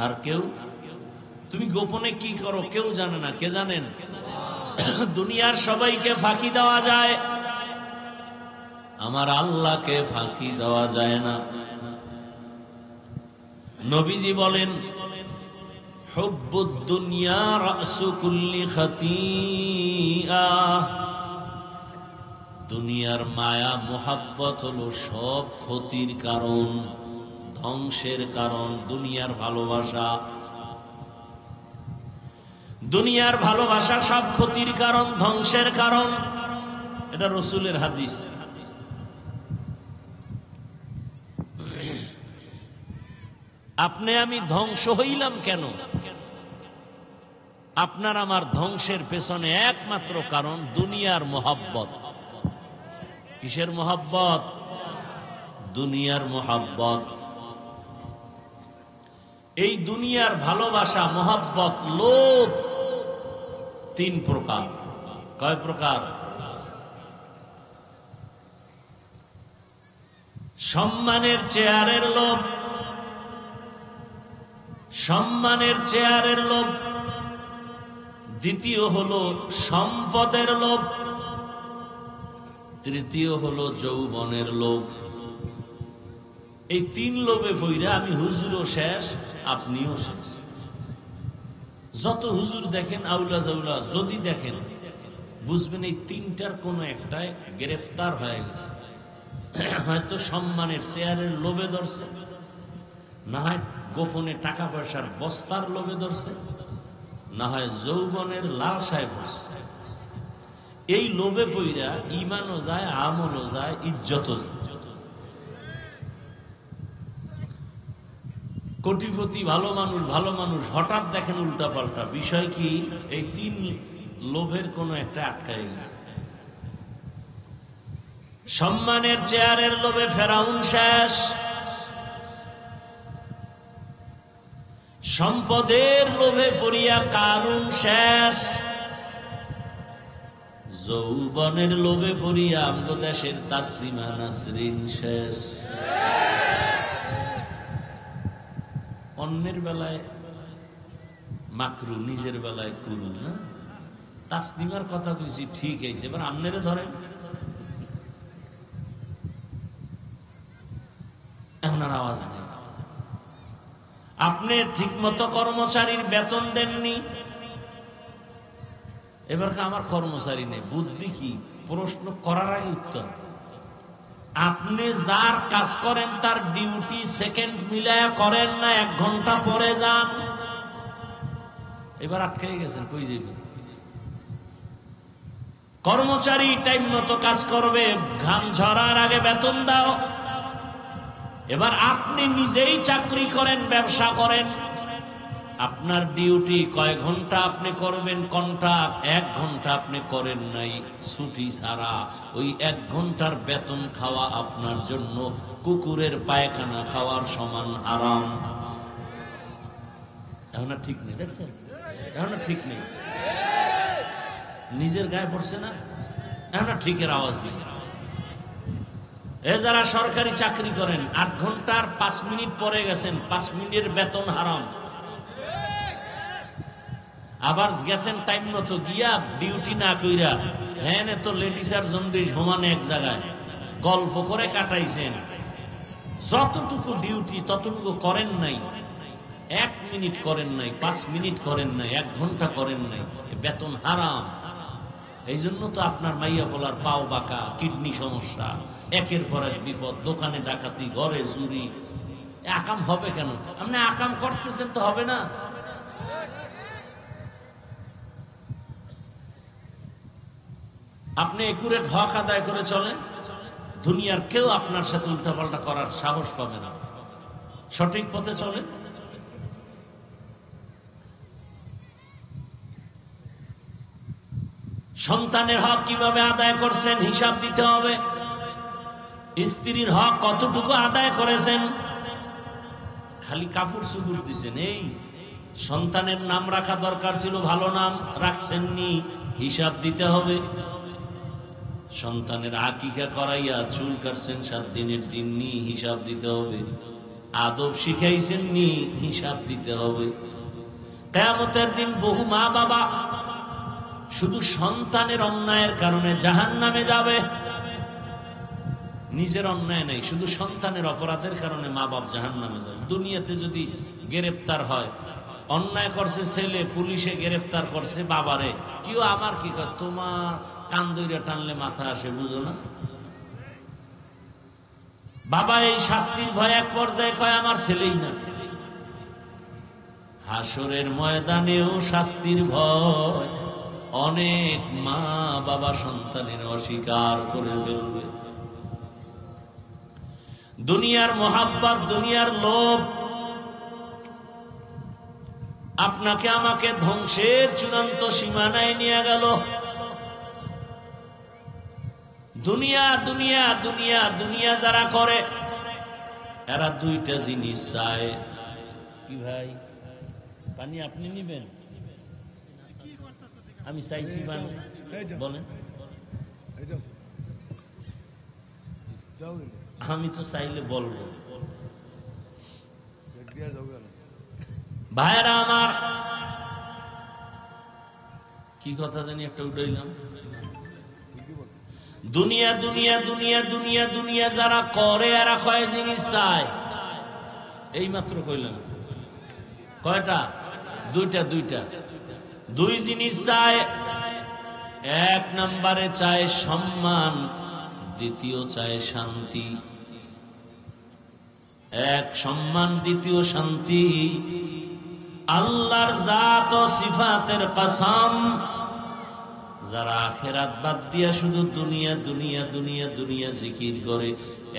আর কেউ, তুমি গোপনে কি করো কেউ জানে না। কে জানেন? দুনিয়ার সবাইকে ফাঁকি দেওয়া যায়, আমার আল্লাহকে ফাঁকি দেওয়া যায় না। নবীজি বলেন, হুব্বুদ দুনিয়া রাসু কুল্লি খাতিআ। দুনিয়ার মায়া মোহাব্বত হলো সব ক্ষতির কারণ, ধ্বংসের কারণ। দুনিয়ার ভালোবাসা, দুনিয়ার ভালোবাসা সব ক্ষতির কারণ, ধ্বংসের কারণ। এটা রাসূলের হাদিস। আপনি আমি ধ্বংস হইলাম কেন? আপনার আমার ধ্বংসের পেছনে একমাত্র কারণ দুনিয়ার মোহাব্বত। কিসের মোহাব্বত? দুনিয়ার মোহাব্বত। এই দুনিয়ার ভালোবাসা, মোহাব্বত, লোভ তিন প্রকার। কয় প্রকার? সম্মানের চেয়ারের লোভ, সম্মানের চেয়ারের লোভ। দ্বিতীয় হলো সম্পদের লোভ। তৃতীয় হলো যৌবনের লোভ। এই তিন লোভে পইরা আমি হুজুরও শেষ, আপনিও শেষ। যত হুজুর দেখেন, আউলা জাউলা যদি দেখেন, বুঝবেন এই তিনটার কোনো একটাই গ্রেফতার হয়ে গেছে। হয়তো সম্মানের চেয়ারের লোভে ধরছে, না হয় গোপনে টাকা পয়সার বস্তার লোভে ধরছে, না হয় যৌবনের লালসায় ধরছে। এই লোভে পইরা ঈমানও যায়, আমলও যায়, ইজ্জতও যায়। কোটিপতি ভালো মানুষ হঠাৎ দেখেন উল্টা পাল্টা। বিষয় কি? এই তিন লোভের কোন একটা আটকায় গেছে। সম্মানের চেয়ারের লোভে ফেরাউন শেষ, সম্পদের লোভে পড়িয়া কারুন শেষ, যৌবনের লোভে পড়িয়া আমগো দেশের তাসলিমা নাসরিন শেষ। অন্যের বেলায় মাকরু, নিজের বেলায় কুরু। না, তাসলিমার কথা কইছি ঠিক আছে, এবার আমনেরে ধরেন। এখন আর আওয়াজ নেই। আপনি ঠিক মতো কর্মচারীর বেতন দেননি, এবার আমার কর্মচারী নেই। বুদ্ধি কি? প্রশ্ন করার আগে উত্তর। আপনি যার কাজ করেন তার ডিউটি সেকেন্ড মিলায়া করেন না, 1 ঘন্টা পরে যান। এবার আটকে গেছেন, কই যাবেন? কর্মচারী টাইম মতো কাজ করবে, ঘাম ঝরার আগে বেতন দাও। এবার আপনি নিজেই চাকরি করেন, ব্যবসা করেন, আপনার ডিউটি কয় ঘন্টা আপনি করবেন, কন্ট্রাক্ট 1 ঘন্টা আপনি করেন নাই ছুটি ছাড়া, ওই 1 ঘন্টার বেতন খাওয়া আপনার জন্য কুকুরের পায়খানা খাওয়ার সমান হারাম। এখন আর ঠিক নেই, দেখছেন? এখন আর ঠিক নেই, নিজের গায়ে পড়ছে না। এখন আর ঠিকের আওয়াজ নেই। এ যারা সরকারি চাকরি করেন, 8 ঘন্টার 5 মিনিট পরে গেছেন, 5 মিনিটের বেতন হারাম। আবার গেছেন টাইম মতো, গিয়া ডিউটি না কইরা হ্যাঁ তো লেডিস আর জন্ডিস সমানে এক জায়গায় গল্প করে কাটাইছেন। যতটুকু ডিউটি ততটুকু করেন নাই, 1 মিনিট করেন নাই, 5 মিনিট করেন নাই, 1 ঘন্টা করেন নাই, বেতন হারাম। এই জন্য তো আপনার মাইয়া বলার পাও বাঁকা, কিডনি সমস্যা, একের পর এক বিপদ, দোকানে ডাকাতি, ঘরে চুরি। আকাম হবে কেন? আপনি আকাম করতেছেন তো হবে না। আপনি একুরেট হক আদায় করে চলেন, দুনিয়ার কেউ আপনার সাথে উল্টাপাল্টা করার সাহস পাবে না। সঠিক পথে চলেন। সন্তানের হক কিভাবে আদায় করছেন হিসাব দিতে হবে। স্ত্রীর হক কতটুকু আদায় করেছেন? খালি কাপড় চুপুর দিচ্ছেন। এই সন্তানের নাম রাখা দরকার ছিল, ভালো নাম রাখছেননি, হিসাব দিতে হবে। সন্তানের আকিকা করাইয়া চুল কাটছেন 7 দিনের দিন নি, হিসাব দিতে হবে। আদব শিখাইছেন নি, হিসাব দিতে হবে। কিয়ামতের দিন বহু মা বাবা শুধু সন্তানের অন্যায়ের কারণে জাহান্নামে যাবে। নিজের অন্যায় নাই, শুধু সন্তানের অপরাধের কারণে মা বাপ জাহান্নামে যাবে। দুনিয়াতে যদি গ্রেফতার হয়, অন্যায় করছে ছেলে, পুলিশে গ্রেফতার করছে বাবারে, কেউ আমার কি কয়, তোমার কান দইরা টানলে মাথা আসে, বুঝো না? বাবা এই শাস্তির ভয় এক পর্যায়ে কয় আমার ছেলেই না। হাসরের ময়দানেও শাস্তির ভয়, অনেক মা বাবা সন্তানের অস্বীকার করে ফেলবে। দুনিয়ার মোহাব্বত, দুনিয়ার লোভ আপনাকে আমাকে ধ্বংসের চূড়ান্ত সীমানায় নিয়ে গেল। দুনিয়া দুনিয়া দুনিয়া দুনিয়া যারা করে, এরা দুইটা জিনিস চায়। কি ভাই, পানি আপনি নিবেন? আমি চাইছি পানি, বলেন। আমি তো চাইলে বলবো। ভাইরা আমার, কি কথা জানি একটা উঠাইলাম। দুনিয়া দুনিয়া দুনিয়া দুনিয়া দুনিয়া যারা করে, এরা কয় জিনিস চায়? এই মাত্র কইলাম। কয়টা? দুইটা। দুই জিনিস চায়। এক নম্বরে চায় সম্মান, দ্বিতীয় চায় শান্তি। এক সম্মান, দ্বিতীয় শান্তি। আল্লাহর জাত ও সিফাতের কসম, যারা আখিরাত বাদ দিয়া শুধু দুনিয়া দুনিয়া দুনিয়া দুনিয়া জিকির করে,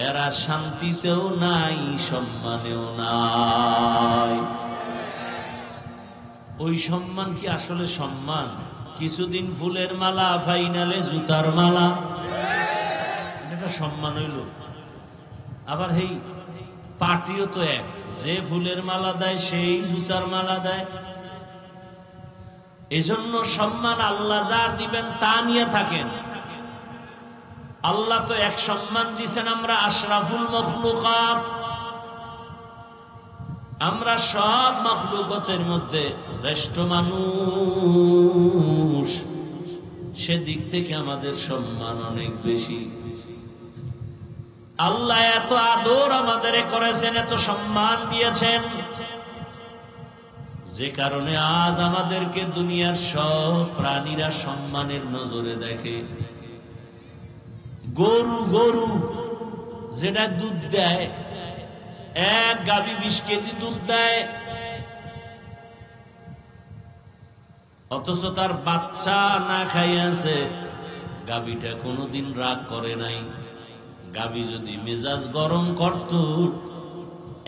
এরা শান্তিতেও নাই, সম্মানেও নাই। ওই সম্মান কি আসলে সম্মান? কিছুদিন ফুলের মালা, ফাইনালে জুতার মালা, এটা সম্মান হইল? আবার এই পার্টিও তো এক, যে ফুলের মালা দেয় সেই জুতার মালা দেয়। এজন্য সম্মান আল্লাহ যা দিবেন তা নিয়ে থাকেন। আল্লাহ তো এক সম্মান দিছেন, আমরা আশরাফুল মখলুকাত, আমরা সব মখলুকতের মধ্যে শ্রেষ্ঠ মানুষ। সেদিক থেকে আমাদের সম্মান অনেক বেশি। আল্লাহ এত আদর আমাদের করেছেন, এত সম্মান দিয়েছেন, যে কারণে আজ আমাদেরকে দুনিয়ার সব প্রাণীরা সম্মানের নজরে দেখে। গরু যেটা দুধ দেয়, এক গাভী 20 কেজি দুধ দেয়, অথচ তার বাচ্চা না খাইয়াছে। গাভীটা কোনোদিন রাগ করে নাই। গাভী যদি মেজাজ গরম করত,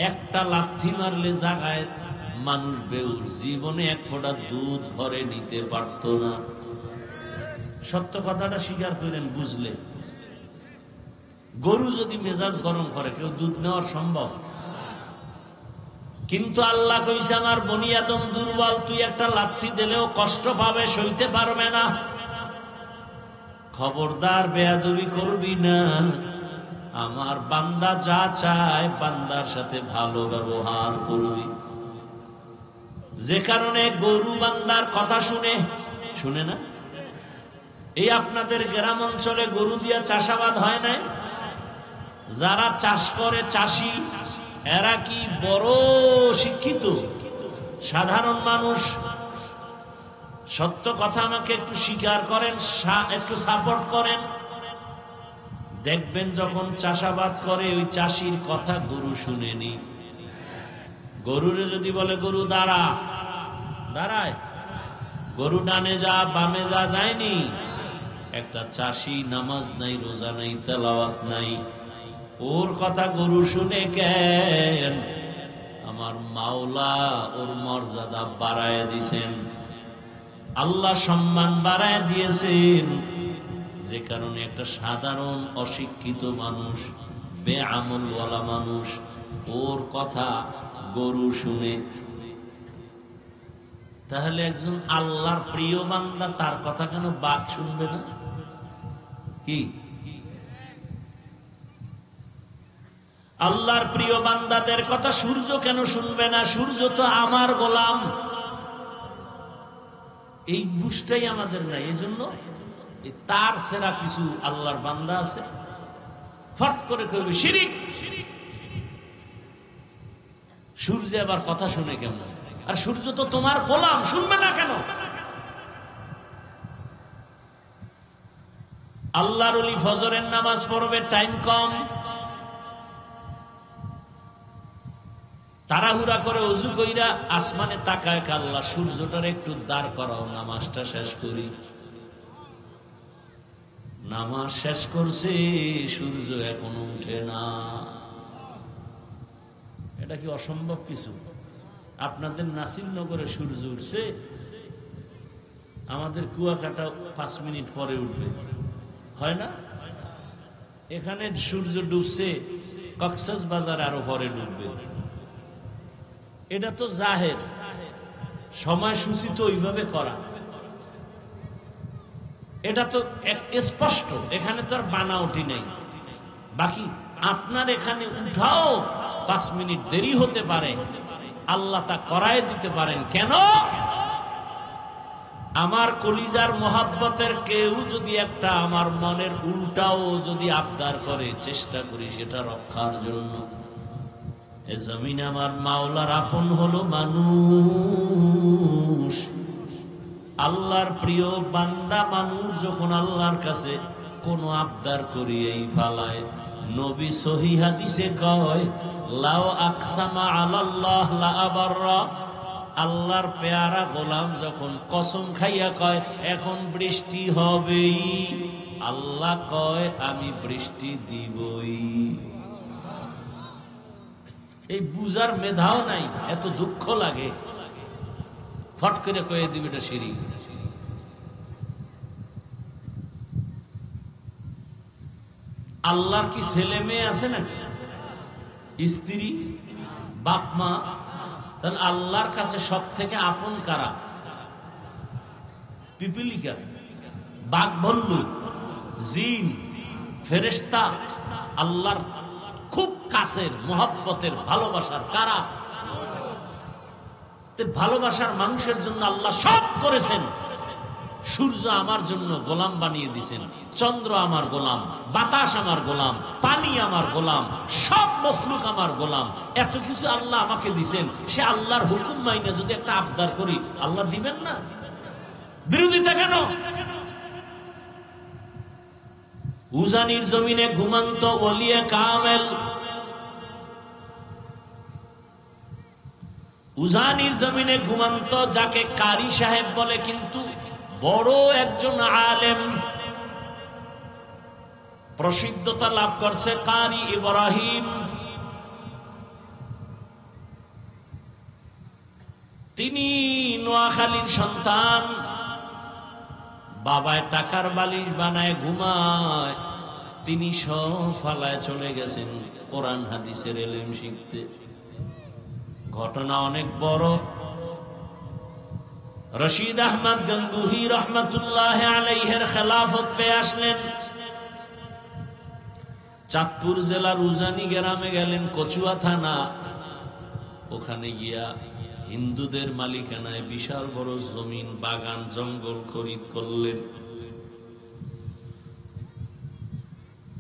একটা লাথি মারলে জাগায় মানুষ বেউর, জীবনে এক ফোঁটা দুধ ঘরে নিতে পারত না। সত্য কথাটা স্বীকার করেন, বুঝলে? গরু যদি মেজাজ গরম করে, কেউ দুধ নেওয়ার সম্ভব? কিন্তু আল্লাহ কইছে, আমার বনি আদম দুর্বল, তুই একটা লাথি দিলেও কষ্ট পাবে, সইতে পারবে না। খবরদার বেয়াদবি করবি না। আমার বান্দা যা চায়, বান্দার সাথে ভালো ব্যবহার করবি। যে কারণে গরু বান্দার কথা শুনে না। এই আপনাদের গ্রাম অঞ্চলে গরু দিয়া চাষাবাদ হয় না? যারা চাষ করে, চাষি, এরা কি বড় শিক্ষিত? সাধারণ মানুষ? সত্য কথা আমাকে একটু স্বীকার করেন, একটু সাপোর্ট করেন। দেখবেন যখন চাষাবাদ করে, ওই চাষির কথা গরু শুনেনি। গরুরে যদি বলে গরু দাঁড়ায়, গরু ডানে যা বামে যা, যায়নি। একটা চাষি নামাজ নাই, রোজা নাই, তেলাওয়াত নাই, ওর কথা গরু শুনে কেন? আমার মাওলা ওর মর্যাদা বাড়ায় দিয়েছেন, আল্লাহ সম্মান বাড়ায় দিয়েছেন। যে কারণে একটা সাধারণ অশিক্ষিত মানুষ, বেআমলওয়ালা মানুষ, ওর কথা গরু শুনে। তাহলে একজন আল্লাহর প্রিয় বান্দা, তার কথা কেন বাঘ শুনবে না? কি আল্লাহর প্রিয় বান্দাদের কথা সূর্য কেন শুনবে না? সূর্য তো আমার গোলাম। এই বুঝটাই আমাদের নাই। এই জন্য তার সেরা কিছু আল্লাহর বান্দা আছে, ফট করে কইবে শিরিক। সূর্য আবার কথা শুনে কেমন? আর সূর্য তো তোমার গোলাম, শুনবে না কেন? আল্লাহর ওলি ফজরের নামাজ পড়বে, টাইম কম, তাড়াহুড়া করে অজু কইরা আসমানে তাকায়, আল্লাহ সূর্যটার একটু দাঁড় করাও, নামাজটা শেষ করি। নামাজ শেষ করছে, সূর্য এখনো উঠে না। এটা কি অসম্ভব কিছু? আপনাদের নাসিরনগরে সূর্য উঠছে, আমাদের কুয়াকাটা 5 মিনিট পরে উঠবে, হয় না? এখানে সূর্য ডুবছে, কক্সবাজার আরো পরে ডুববে। এটা তো জাহের, সময়সূচি তো ওইভাবে করা, এটা তো স্পষ্ট, এখানে তো আর বানাওটি নেই। বাকি আপনার এখানে উঠাও 5 মিনিট দেরি হতে পারে, আল্লাহ তা করায় দিতে পারেন। কেন? আমার কলিজার মহাব্বতের কেউ যদি একটা আমার মনের উল্টাও যদি আবদার করে, চেষ্টা করি সেটা রক্ষার জন্য। এ জমিন আমার মাওলার আপন হলো মানুষ, আল্লাহর প্রিয় বান্দা মানুষ যখন আল্লাহর কাছে কোন আবদার করি এই ফালায়, নবী সহিহ হাদিসে কয়, লাউ আকসামা আলাল্লাহ লা আবাররা, আল্লাহর পেয়ারা গোলাম যখন কসম খাইয়া কয় এখন বৃষ্টি হবেই, আল্লাহ কয় আমি বৃষ্টি দিবই। এই বুঝার মেধাও নাই, এত দুঃখ লাগে, ফট করে কয়ে দিবে এটা শিরিক। আল্লাহর কি ছেলে মেয়ে আছে নাকি? স্ত্রী, বাপ মা? তাহলে আল্লাহর কাছে সব থেকে আপন কারা? পিপিলিকা, বাঘ, ভাল্লুক, জিন, ফেরেশতা, আল্লাহর খুব কাছের মহব্বতের ভালোবাসার কারা? ভালোবাসার মানুষের জন্য আল্লাহ সব করেছেন। সূর্য আমার জন্য গোলাম বানিয়ে দিয়েছেন, চন্দ্র আমার গোলাম, বাতাস আমার গোলাম, পানি আমার গোলাম, সব মখলুক আমার গোলাম। এত কিছু আল্লাহ আমাকে দিয়েছেন, সে আল্লাহর হুকুম মাইনে যদি একটা আবদার করি, আল্লাহ দিবেন না? বিরোধিতা কেন? উজানির জমিনে ঘুমন্ত ওলিয়ে কামেল, উজানির জমিনে ঘুমন্ত যাকে কারি সাহেব বলে, কিন্তু বড় একজন আলেম, প্রসিদ্ধতা লাভ করছে কারি ইব্রাহিম। তিনি নোয়াখালীর সন্তান, বাবায় টাকার বালিশ বানায় ঘুমায়, তিনি সব ফালায় চলে গেছেন কোরআন হাদিসের এলেম শিখতে। ঘটনা অনেক বড়। রশিদ আহমদ গঙ্গুহি রহমতুল্লাহ আলাইহির খেলাফত পেয়ে আসলেন, চাঁদপুর জেলার উজানি গ্রামে গেলেন, কচুয়া থানা। ওখানে গিয়া হিন্দুদের মালিকানায় বিশাল বড় জমিন, বাগান, জঙ্গল খরিদ করলেন।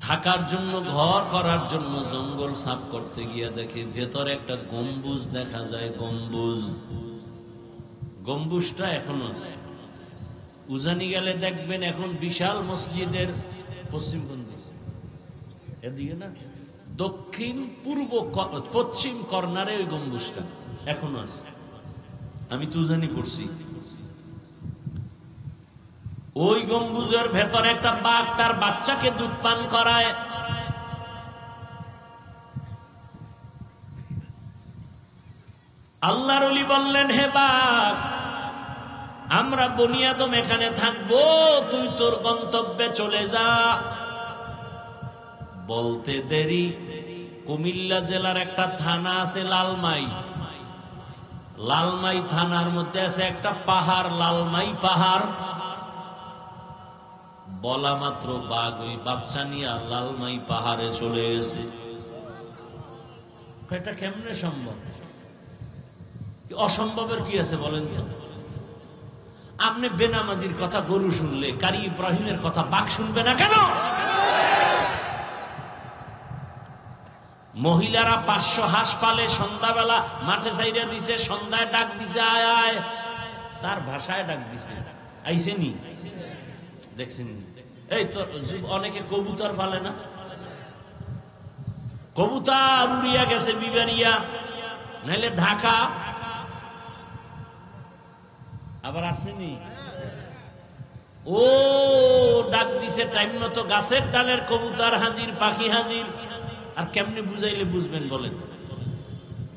থাকার জন্য, ঘর করার জন্য জঙ্গল সাফ করতে গিয়া দেখে ভেতরে একটা গম্বুজ দেখা যায়। গম্বুজ, গম্বুজটা এখনো আছে। উজানি গেলে দেখবেন এখন বিশাল মসজিদের পশ্চিম কোণ দিকে, এদিকে না, দক্ষিণ পূর্ব পশ্চিম কর্নারে ওই গম্বুজটা এখনো আছে। আমি তো উজানি পড়ছি। ওই গম্বুজের ভেতরে একটা বাঘ তার বাচ্চাকে দুধ পান করায়। আল্লাহর ওলি বললেন, হে বাঘ, আমরা বনি আদম এখানে থাকবো, তুই তোর গন্তব্যে চলে যা। বলতে দেরি, কুমিল্লা জেলার একটা থানা আছে লালমাই। লালমাই থানার মধ্যে আছে একটা পাহাড়, লালমাই পাহাড়। বলা মাত্র বাঘ ওই বাচ্চা নিয়ে লালমাই পাহাড়ে চলে গেছে। এটা কেমনে সম্ভব? অসম্ভবের কি আছে বলেন তো? আপনি বেনামাজির কথা গরু শুনলে, কারি ইব্রাহিমের কথা বাঘ শুনবে না কেন? মহিলারা 500 হাঁস পালে, সন্ধ্যাবেলা মাঠে চাইরা দিছে, সন্ধ্যায় ডাক দিছে, আয় আয়, তার ভাষায় ডাক দিছে, আইসেনি? দেখছেন? এই তো অনেকে কবুতর পালে না, কবুতর উড়িয়া গেছে বিবারিয়া, নাইলে ঢাকা। আবার আসেনি, ও ডাক দিছে টাইম মতো, গাছের ডালের কবুতর হাজির, পাখি হাজির। আর কেমনে বুঝাইলে বুঝবেন বলেন?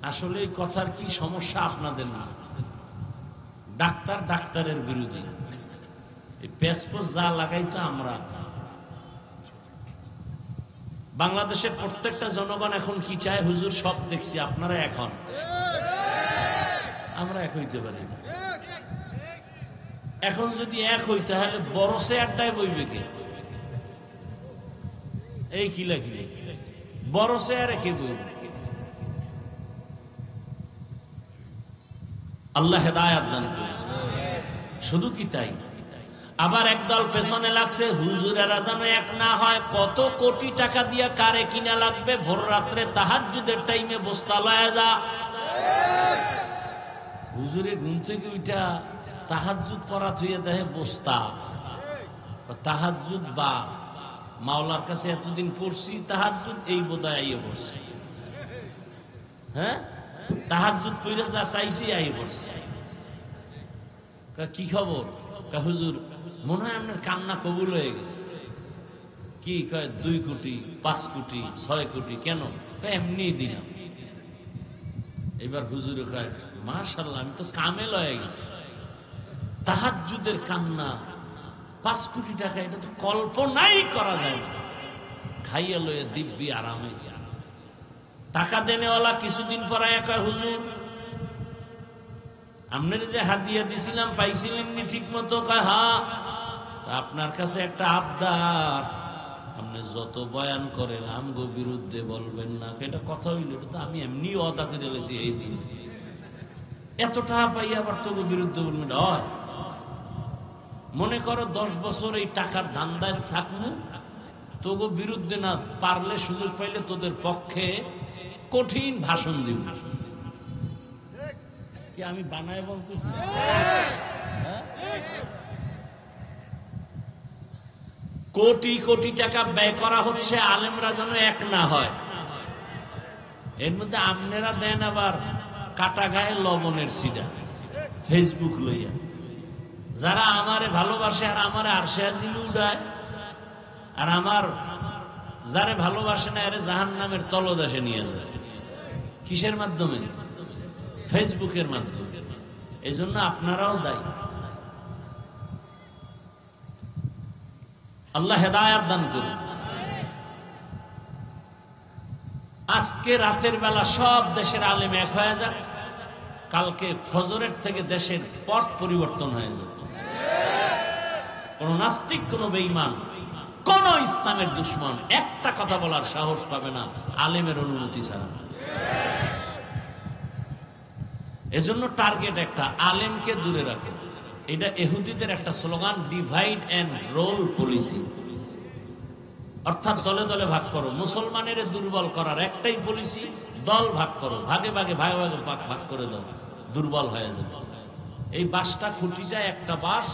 আসলে এই কথার কি সমস্যা আপনাদের না? ডাক্তার ডাক্তারের বিরোধী, এই পেসপোস যা লাগাই তো আমরা। বাংলাদেশের প্রত্যেকটা জনগণ এখন কি চায়? হুজুর সব দেখছি, আপনারা এখন, আমরা এক হইতে পারি না। এখন যদি এক হই তাহলে বড় সে আড্ডায় বইবে কে? এই কিলা কিলা বড় সে আর কে বইবে? আল্লাহ হেদায়াত দান করে। শুধু কি তাই, আবার একদল পেছনে লাগছে, হুজুরেরা যেন এক না হয়। কত কোটি টাকা দিয়ে কারে কিনা লাগবে? ভোর রাত্রে তাহাজ্জুদের টাইমে বস্তা লয়া যা। হুজুরে ঘুম থেকে উঠা তাহাজ্জুদ পড়া থুয়ে দেহে বস্তা। তাহাজ্জুদ বা মাওলার কাছে এতদিন পড়ছি তাহাজ্জুদ, এই বোধহয় আইয়ে বসছি। হ্যাঁ, তাহাজ্জুদ পড়ে যা চাইছি আইয়ে বসছি। কি খবর? হুজুর মনে হয় আপনার কান্না কবুল হয়ে গেছে। কি কয়? 2 কোটি, 5 কোটি, 6 কোটি। কেন? এমনি দিলাম। এবার হুজুরে কয়, মাশাআল্লাহ, আমি তো কামেল হয়ে গেছি। তাহাজ্জুদের কান্না, 5 কোটি টাকা, এটা তো কল্পনাই করা যায় না। খাইয়া লয়ে দিব্যি আরামে। টাকা দেনেওয়ালা কিছুদিন পরে কয়, হুজুর আপনার যে হাদিয়া দিছিলাম পাইছিলেননি ঠিক মতো? কয়, হ্যাঁ। আপনার কাছে একটা আবদার, আপনি যত বয়ান করেন আমগো বিরুদ্ধে বলবেন না। এটা কথা হইল? এটা তো আমি এমনি অদা করে লেছি। এই দিন এত টাকা পাই আবার তোকে বিরুদ্ধে বলবেন? হয় মনে করো 10 বছর এই টাকার ধান্দায় থাকবো, তোকে বিরুদ্ধে না পারলে সুযোগ পাইলে তোদের পক্ষে কঠিন ভাষণ দিব। কি আমি বানায় বলতেছি? কোটি কোটি টাকা ব্যয় করা হচ্ছে, আলেমরা যেন এক না হয়। এর মধ্যে আপনারা দেন আবার কাটা গায়ে লবণের সিডা, ফেসবুক লইয়া। যারা আমারে ভালোবাসে আর আমারে আরশে আজিমে উড়ায়, আর আমার যারে ভালোবাসে না আরে জাহান্নামের তলদেশে নিয়ে যায়। কিসের মাধ্যমে? ফেসবুকের মাধ্যমে। এই জন্য আপনারাও দায়ী। আল্লাহ হেদায়াত দান করুন। আজকে রাতের বেলা সব দেশের আলেম এক হয়ে যাক, কালকে ফজরের থেকে দেশের পট পরিবর্তন হয়ে যাবে। কোন নাস্তিক, কোন বেঈমান, কোন ইসলামের দুশ্মন একটা কথা বলার সাহস পাবে না আলেমের অনুমতি ছাড়া। এজন্য টার্গেট একটা, আলেমকে দূরে রাখো। এটা ইহুদিদের একটা slogan, divide and rule policy. অর্থাৎ দলে দলে ভাগ করো। মুসলমানের দুর্বল করার একটাই পলিসি, দল ভাগ করো, ভাগে ভাগে ভাগে ভাগে ভাগ করে দাও, দুর্বল হয়ে যাবে। এই বাঁশটা খুঁটি যায়, একটা বাঁশ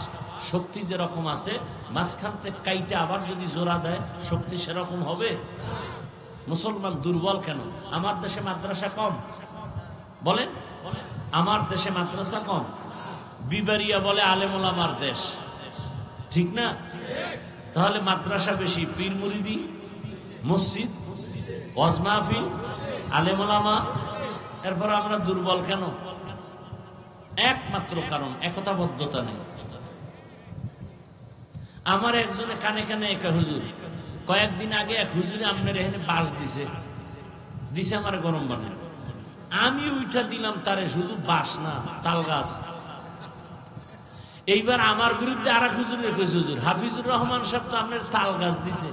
শক্তি যেরকম আছে, মাঝখান থেকে কাইটে আবার যদি জোড়া দেয় শক্তি সেরকম হবে? মুসলমান দুর্বল কেন? আমার দেশে মাদ্রাসা কম বলেন? আমার দেশে মাদ্রাসা কম। বিবারিয়া বলে আলেম ওলামার দেশ, ঠিক না? তাহলে মাদ্রাসা বেশি, পীর মুরিদি, মসজিদ, ওয়াজ মাহফিল, আলেম ওলামা। এরপর আমরা দুর্বল কেন? একমাত্র কারণ একতাবদ্ধতা নেই। আমার একজনে কানে কানে একা হুজুর, কয়েকদিন আগে এক হুজুরে আপনার এখানে বাস দিছে আমার গরম বানায়। আমি উঠা দিলাম তারে, শুধু বাস না তাল গাছ। এইবার আমার বিরুদ্ধে আর এক হুজুরের কইছে, হুজুর হাফিজুর রহমান সাহেব তো আপনার তাল গাছ দিছে।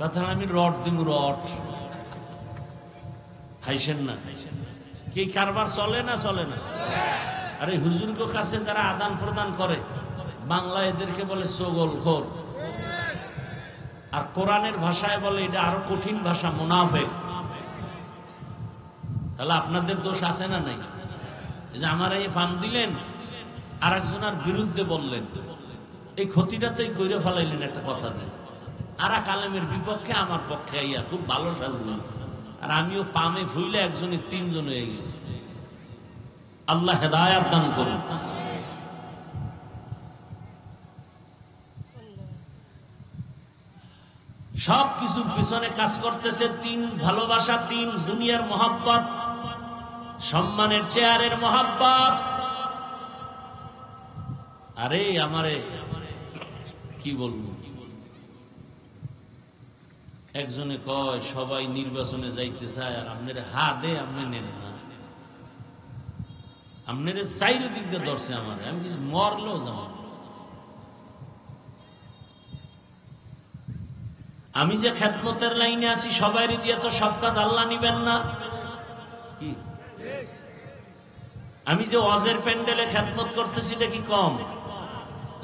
কথা আমি রড দিম, রড। হাইছেন না? কি কারবার চলে না? চলে না? আরে হুজুরকে কাছে যারা আদান প্রদান করে, বাংলা এদেরকে বলে চগলখোর, আর কোরআনের ভাষায় বলে এটা আরো কঠিন ভাষা, মুনাফিক। তাহলে আপনাদের দোষ আছে না নাই? যে আমার এই পান দিলেন আর একজনের বিরুদ্ধে বললেন, এই ক্ষতিটা তো কইরে ফেলাইলেন একটা কথা দিয়ে। আর এক আলেমের বিপক্ষে আমার পক্ষে আইয়া খুব ভালো সাজলেন, আর আমিও পামে ফুইলে একজনের 3 জন হয়ে গেছি। আল্লাহ হেদায়াত দান করুন। সব কিছুর পিছনে কাজ করতেছে তিন: ভালোবাসা, তিন দুনিয়ার মহাব্বত, সম্মানের চেয়ারের মহাব্বত। আরে আমারে কি বলবো, একজনে কয় সবাই নির্বাচনে যাইতে চায়, আর আপনার হা দে আপনি নেন না, আপনার চাইরো দিক দিয়ে ধরছে আমার, আমি মরলেও যাবো। আমি যে খেদমতের লাইনে আছি সবাই দিয়ে তো সব কাজ আল্লাহ নিবেন না কি? আমি যে ওয়াজের প্যান্ডেলে খেদমত করতেছি এটা কি কম?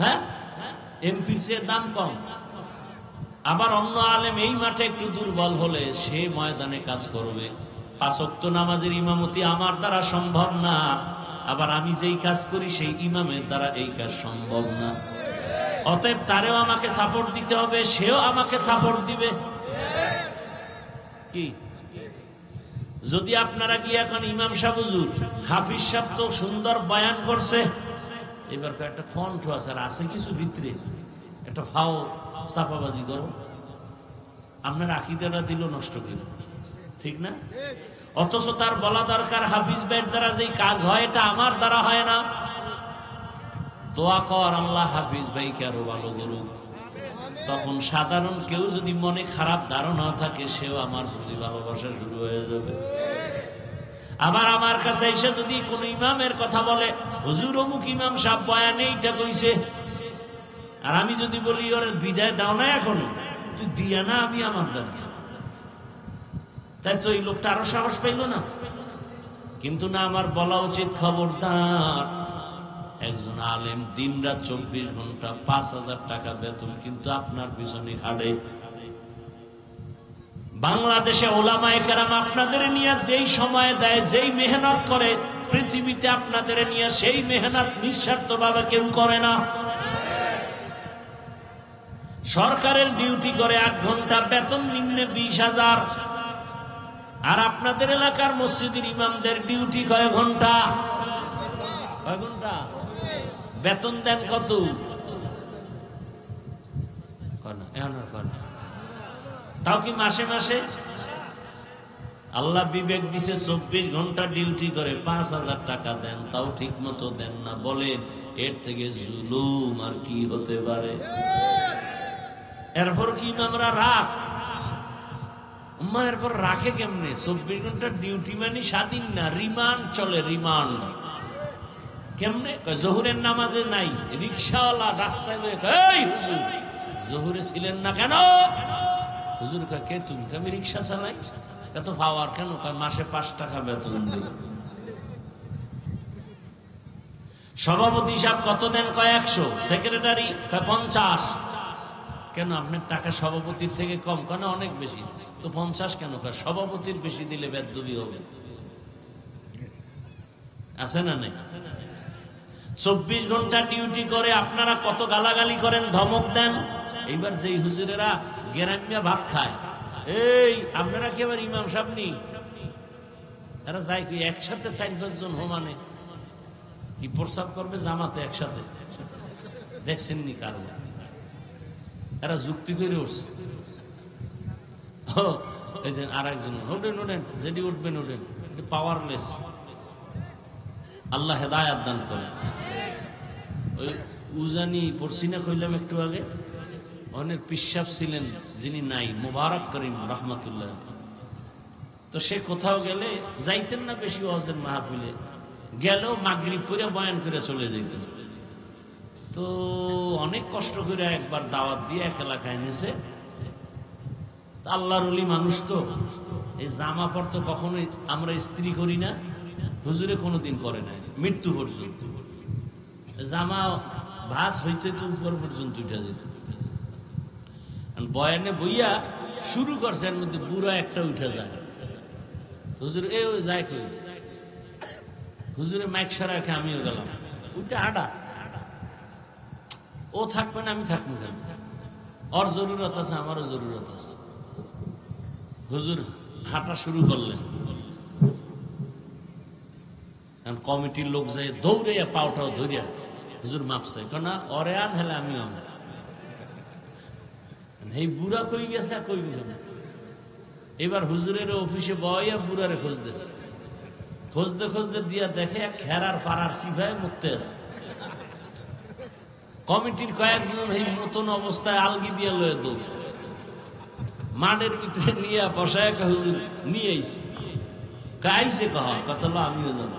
হ্যাঁ, এমপির চেয়ে দাম কম। আবার অন্য আলেম এই মাঠে একটু দুর্বল হলে সে ময়দানে কাজ করবে। 5 ওয়াক্ত নামাজের ইমামতি আমার দ্বারা সম্ভব না, আবার আমি যেই কাজ করি সেই ইমামের দ্বারা এই কাজ সম্ভব না। অতএব তারেও আমাকে সাপোর্ট দিতে হবে, সেও আমাকে সাপোর্ট দিবে। কি যদি আপনারা কি এখন ইমাম সাহেব হুজুর হাফিজ সাহেব তো সুন্দর বয়ান করছে, এবার একটা কণ্ঠ আছে আর আছে কিছু ভিতরে একটা ফাও চাপাবাজি করো, আপনার আকীদাটা দিল নষ্ট করে, ঠিক না? অথচ তার বলা দরকার হাফিজ ভাইয়ের দ্বারা যেই কাজ হয় এটা আমার দ্বারা হয় না। দোয়া কর আল্লাহ হাফিজ ভাইকে আরো ভালো করুক। তখন সাধারণ কেউ যদি মনে খারাপ ধারণা থাকে সেও আমার প্রতি ভালোবাসা শুরু হয়ে যাবে। আবার আমার কাছে এসে যদি কোন ইমামের কথা বলে, হুজুর অমুক ইমাম সাহেব বয়ানে এইটা কইছে, আর আমি যদি বলি ওর বিদায় দাও না এখনো, তুই দিয়া না, আমি আমার দ্বারা, তাই তো এই লোকটা আরো সাহস পাইল না। কিন্তু না, আমার বলা উচিত খবরদার, একজন আলেম দিনরাত 24 ঘন্টা 5,000 টাকা বেতন কিন্তু আপনার পিছনে খাটে। বাংলাদেশে ওলামায়ে কেরাম আপনাদের নিয়ে যেই সময় দেয়, যেই মেহনত করে, পৃথিবীতে আপনাদের নিয়ে সেই মেহনত নিঃস্বার্থভাবে কেউ করে না। সরকারের ডিউটি করে 8 ঘন্টা, বেতন নিম্নে 20,000। আর আপনাদের এলাকার মসজিদের ইমামদের ডিউটি কয় ঘন্টা? কয় ঘন্টা? বেতন দেন কত? তাও কি মাসে মাসে? আল্লাহ বিবেক দিছে, 24 ঘন্টা ডিউটি করে 5,000 টাকা দেন, তাও ঠিক মতো দেন না। বলেন এর থেকে জুলুম আর কি হতে পারে? এরপর কি আমরা রাখ, এরপর রাখে কেমনে? 24 ঘন্টা ডিউটি মানে স্বাধীন না, রিমান্ড চলে, রিমান্ড। কেমনে? জোহরের নামাজে নাই, রিক্সাওয়ালা রাস্তায় হুজুর জোহরে ছিলেন না কেন? হুজুর কে তুমি? আমি রিক্সা চালাই। এত পাওয়ার কেন? মাসে 5 টাকা বেতন দিই। সভাপতি সাহেব কত দেন? কয় 100। সেক্রেটারি কয় 50। কেন আপনার টাকা সভাপতির থেকে কম? কেন অনেক বেশি। তো 50 কেন? সভাপতির বেশি দিলে বেদবি হবে। আছে না নেই? 24 ঘন্টা ডিউটি করে আপনারা কত গালাগালি করেন, ধমক দেন। এইবার যেই হুজুরেরা গ্রাম্যা ভাত খায়, এই আপনারা কি আবার ইমাম সাহেব নেই? এরা যায় কি একসাথে 4-5 জন হোমানে কি প্রস্রাব করবে জামাতে একসাথে? দেখছেন নি কার? এরা যুক্তি করে উঠছে। এই যে আর একজন ওঠেন ওঠেন, যেটি উঠবেন ওঠেন, পাওয়ারলেস। আল্লাহ হেদায়াত দান করে। ওই উজানি পড়ছি না কইলাম একটু আগে, অনেক পিসাব ছিলেন যিনি নাই, মুবারক করিম রহমাতুল্লাহ। তো সে কোথাও গেলে যাইতেন না বেশি ওয়াজের মাহফিলে, গেলেও মাগরিব করে বয়ান করে চলে যাইতেন। তো অনেক কষ্ট করে একবার দাওয়াত দিয়ে এক এলাকায় এনেছে। আল্লাহর ওলি মানুষ তো, এই জামা পর তো কখনোই আমরা ইস্ত্রি করি না, হুজুরে কোনোদিন করে নাই মৃত্যু পর্যন্ত। জামা ভাঁজ হইতে তো উপর পর্যন্ত উঠে যেত। বয়ানে বইয়া শুরু করছে, এর মধ্যে বুড়া একটা উঠে যায়। হুজুর এ যায় কই? হুজুরে মাইক সারা রেখে আমিও গেলাম, উঠে হাঁটা। ও থাকবে না, আমি থাকবো কেন? ওর জরুরত আছে, আমারও জরুরত আছে। হুজুর হাঁটা শুরু করলেন, কমিটির লোক যায় দৌড়ে পাওটাও ধরিয়া হুজুর মাপছে কেন অরে আন হেলে আমিও আমি এই বুড়া কই গেছে কই গেছে। এবার হুজুরের অফিসে বয়া বুড়ারে খুঁজতেছে, খুঁজতে খুঁজতে দিয়া দেখে এক খেরার পাড়ার সিভাই মুক্তে আছে। কমিটির কয়েকজন এই মতন অবস্থায় আলগি দিয়া লয়ে দৌড় মাঠের ভিতরে নিয়ে বসায় হুজুর নিয়ে আইছে গাইছে কত লো আমিও জানো।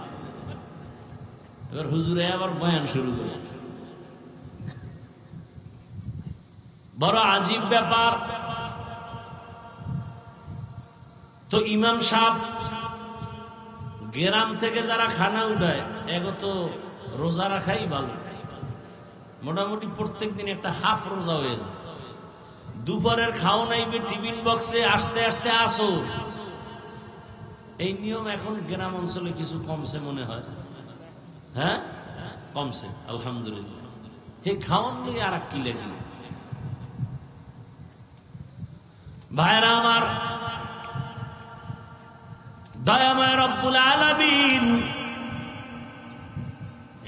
এবার হুজুরে আবার বয়ান শুরু করছে। বড় আজীব ব্যাপার। তো ইমাম সাহেব গ্রাম থেকে যারা খানা উঠায় এগো তো রোজা রাখাই ভালো, মোটামুটি প্রত্যেক দিন একটা হাফ রোজা হয়ে যায়। দুপুরের খাও নাইবে টিফিন বক্সে আস্তে আস্তে আসো। এই নিয়ম এখন গ্রাম অঞ্চলে কিছু কমছে মনে হয়, হ্যাঁ কমছে আলহামদুলিল্লাহ। হে খাওয়ান নিয়ে আর কি লেগে ভাইরা আমার, দয়াময় রব্বুল আলামিন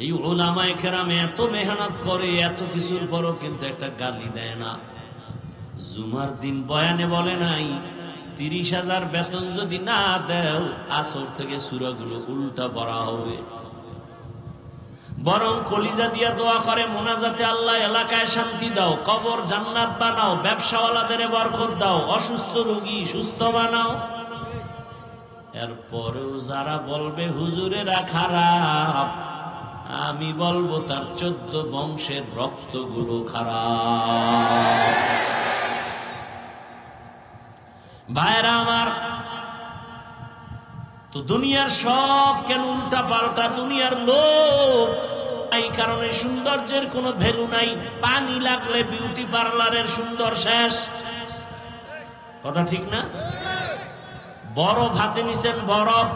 এই উলামায়ে কেরাম এত মেহনত করে, এত কিছুর পরও কিন্তু একটা গালি দেয় না। জুমার দিন বয়ানে বলে নাই 30,000 বেতন যদি না দেও আসর থেকে সূরাগুলো উল্টা পড়া হবে। বরং কলিজা দিয়া দোয়া করে মোনাজাতে, আল্লাহ এলাকায় শান্তি দাও, কবর জান্নাত বানাও, ব্যবসাওয়ালাদের বরকত দাও, অসুস্থ রোগী সুস্থ বানাও। এরপরেও যারা বলবে হুজুরেরা খারাপ, আমি বলবো তার 14 বংশের রক্তগুলো খারাপ। ভাইরা আমার, তো দুনিয়ার সব কেন উল্টা পাল্টা, দুনিয়ার লোক এই কারণে সৌন্দর্যের কোনো ভ্যালু নাই। পানি লাগলে বিউটি পার্লারের সুন্দর শেষ, কথা ঠিক না? বরফ হাতে নিছেন, বরফ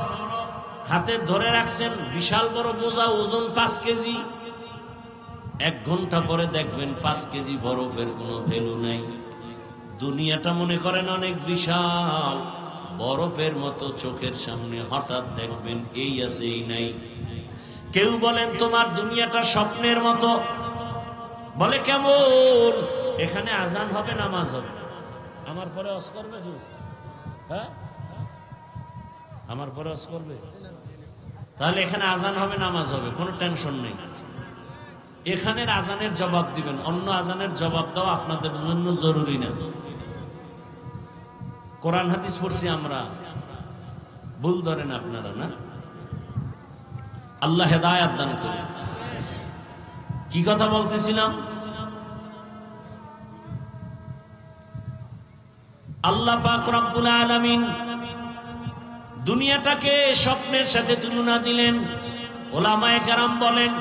হাতে ধরে রাখছেন, বিশাল বড় বোঝা, ওজন 5 কেজি। 1 ঘন্টা পরে দেখবেন 5 কেজি বরফের কোনো ভ্যালু নাই। দুনিয়াটা মনে করেন অনেক বিশাল, বরফের মতো চোখের সামনে, হঠাৎ দেখবেন এই আছে এই নাই। কেউ বলেন তোমার দুনিয়াটা স্বপ্নের মতো, বলে কেমন? এখানে আজান হবে, নামাজ হবে, আমার পরে ওয়াজ করবে, হ্যাঁ আমার পরে ওয়াজ করবে, তাহলে এখানে আজান হবে, নামাজ হবে, কোনো টেনশন নেই। এখানের আজানের জবাব দিবেন, অন্য আজানের জবাব দেওয়া আপনাদের জন্য জরুরি না। কোরআন হাদিস পড়ছি আমরা, ভুল ধরেন আপনারা না। আল্লাহ হেদায়েত দান করুন। কি কথা বলতেছিলাম? আল্লাহ পাক রব্বুল আলামিন দুনিয়াটাকে স্বপ্নের সাথে তুলনা দিলেন। ওলামায়ে কেরাম বলেন,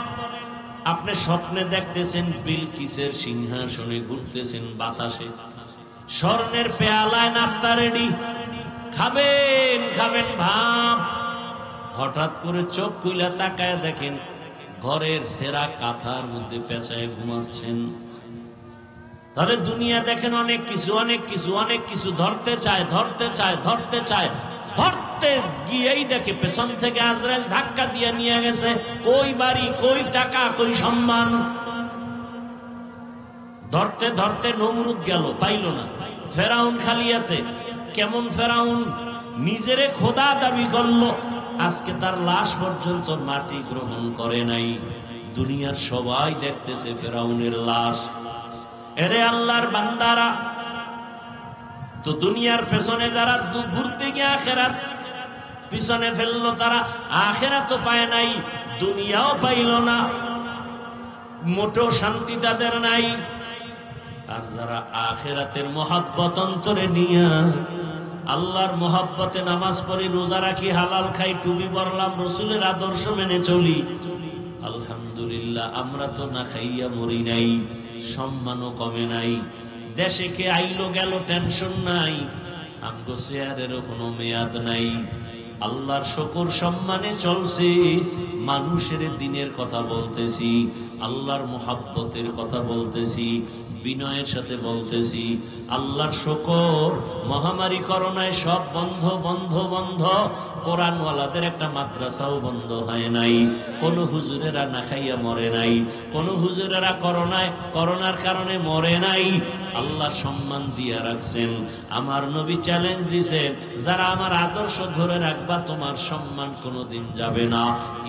আপনি স্বপ্নে দেখতেছেন বিলকিসের সিংহাসনে ঘুরতেছেন বাতাসে, স্বর্ণের পেয়ালায় নাস্তা রেডি, খাবেন খাবেন ভাব। হঠাৎ করে চোখ খুইলা তাকায় দেখেন ঘরের সেরা কাঁথার মধ্যে পেঁচায় ঘুমাচ্ছেন। তাহলে দুনিয়া দেখেন অনেক কিছু অনেক কিছু অনেক কিছু, ধরতে চায় ধরতে চায় ধরতে চায়, ধরতে গিয়েই দেখে পেছন থেকে আজরাইল ধাক্কা দিয়ে নিয়ে গেছে। কই বাড়ি, কই টাকা, কই সম্মান। ধরতে ধরতে নমরুদ গেল, পাইল না। ফেরাউন খালিয়াতে, কেমন ফেরাউন, নিজেরে খোদা দাবি করলো, আজকে তার লাশ পর্যন্ত মাটি গ্রহণ করে নাই। দুনিয়ার সবাই দেখতেছে ফেরাউনের লাশ। এরে আল্লাহর বান্দারা, তো দুনিয়ার পেছনে যারা ঘুরতে গিয়ে আখেরাত পিছনে ফেললো, তারা আখেরাত তো পায় নাই, দুনিয়াও পাইল না, মোটেও শান্তি তাদের নাই। আর যারা আখেরাতের মহব্বত অন্তরে নিয়া আল্লাহর মহব্বতে নামাজ পড়ি, রোজা রাখি, হালাল খাই, টুপি পরলাম, রসুলের আদর্শ মেনে চলি, আলহামদুলিল্লাহ আমরা তো না খাইয়া মরি নাই, সম্মানও কমে নাই। দেশে কে আইলো গেল টেনশন নাই, আমগো চেয়ারেরও কোনো মেয়াদ নাই। আল্লাহর শুকর সম্মানে চলছি, মানুষের দিনের কথা বলতেছি, আল্লাহর মুহাব্বতের কথা বলতেছি, বিনয়ের সাথে বলতেছি। আল্লাহর শুকর, মহামারী করোনায় সব বন্ধ বন্ধ বন্ধ। কোরআনওয়ালাদের একটা মাদ্রাসাও বন্ধ হয় নাই। কোন হুজুরেরা না খাইয়া মরে নাই, কোন হুজুরেরা করোনার কারণে মরে নাই। আল্লাহ সম্মান দিয়া রাখছেন। আমার নবী চ্যালেঞ্জ দিছেন, যারা আমার আদর্শ ধরে রাখবা তোমার সম্মান কোনোদিন যাবে না,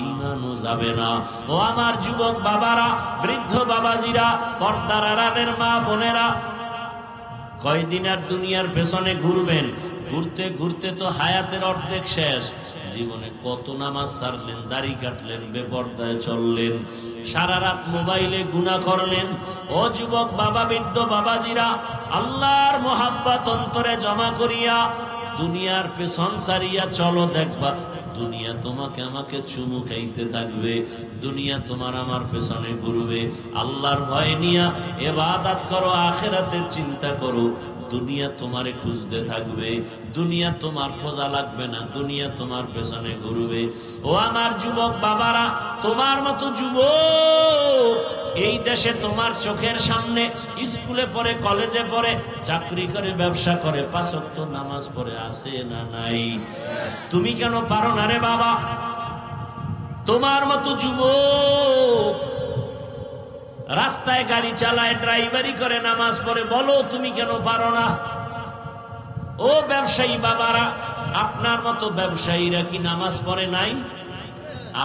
ঈমানও যাবে না। ও আমার যুবক বাবারা, বৃদ্ধ বাবাজিরা, পর্দার আড়ালের মা বোনেরা, কয়দিন আর দুনিয়ার পেছনে ঘুরবেন? ঘুরতে ঘুরতে তো হায়াতের অর্ধেক শেষ। জীবনে কত নামাজ ছাড়লেন, দাড়ি কাটলেন, বেপরদায় চললেন, সারা রাত মোবাইলে গুনাহ করলেন। ও যুবক বাবা, বৃদ্ধ বাবাজিরা, আল্লাহর মোহাব্বত অন্তরে জমা করিয়া দুনিয়ার পেছন ছাড়িয়া চলো, দেখবা দুনিয়া তোমাকে আমাকে চুমু খাইতে থাকবে, দুনিয়া তোমার আমার পেছনে ঘুরবে। আল্লাহর ভয় নিয়া ইবাদত করো, আখিরাতের চিন্তা করো, দুনিয়া তোমারে খুঁজতে থাকবে, দুনিয়া তোমার খোঁজা লাগবে না, দুনিয়া তোমার পেছনে ঘুরবে। ও আমার যুবক বাবারা, তোমার মতো যুবক এই দেশে তোমার চোখের সামনে স্কুলে পড়ে, কলেজে পড়ে, চাকরি করে, ব্যবসা করে, 5 ওয়াক্ত নামাজ পড়ে আছে না নাই? তুমি কেন পারো না রে বাবা? তোমার মতো যুবক রাস্তায় গাড়ি চালায়, ড্রাইভারি করে, নামাজ পড়ে, বলো তুমি কেন পারো না? ও ব্যবসায়ী বাবারা, আপনার মতো ব্যবসায়ীরা কি নামাজ পড়ে নাই?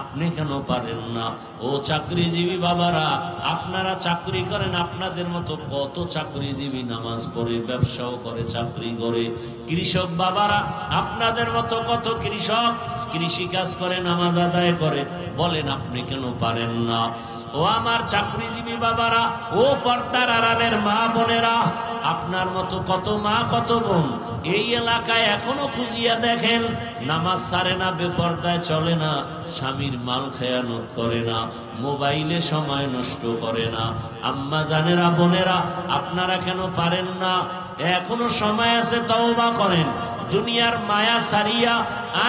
আপনি কেন পারেন না? ও চাকরিজীবী বাবারা, আপনারা চাকরি করেন, আপনাদের মতো কত চাকরিজীবী নামাজ পড়ে, ব্যবসাও করে, চাকরি করে। কৃষক বাবারা, আপনাদের মতো কত কৃষক কৃষি কাজ করে, নামাজ আদায় করে, বলেন আপনি কেন পারেন না? ও আমার চাকরিজীবী বাবারা, ও পর্দার আড়ালের মা বোনেরা, আপনার মতো কত মা, কত বোন এই এলাকায় এখনো খুঁজিয়া দেখেন, নামাজ ছাড়ে না, বেপরদায় চলে না, স্বামীর মাল খেয়ানত করে না, মোবাইলে সময় নষ্ট করে না। আম্মা জানেরা, বোনেরা, আপনারা কেন পারেন না? এখনো সময় আছে, তওবা করেন, দুনিয়ার মায়া ছাড়িয়া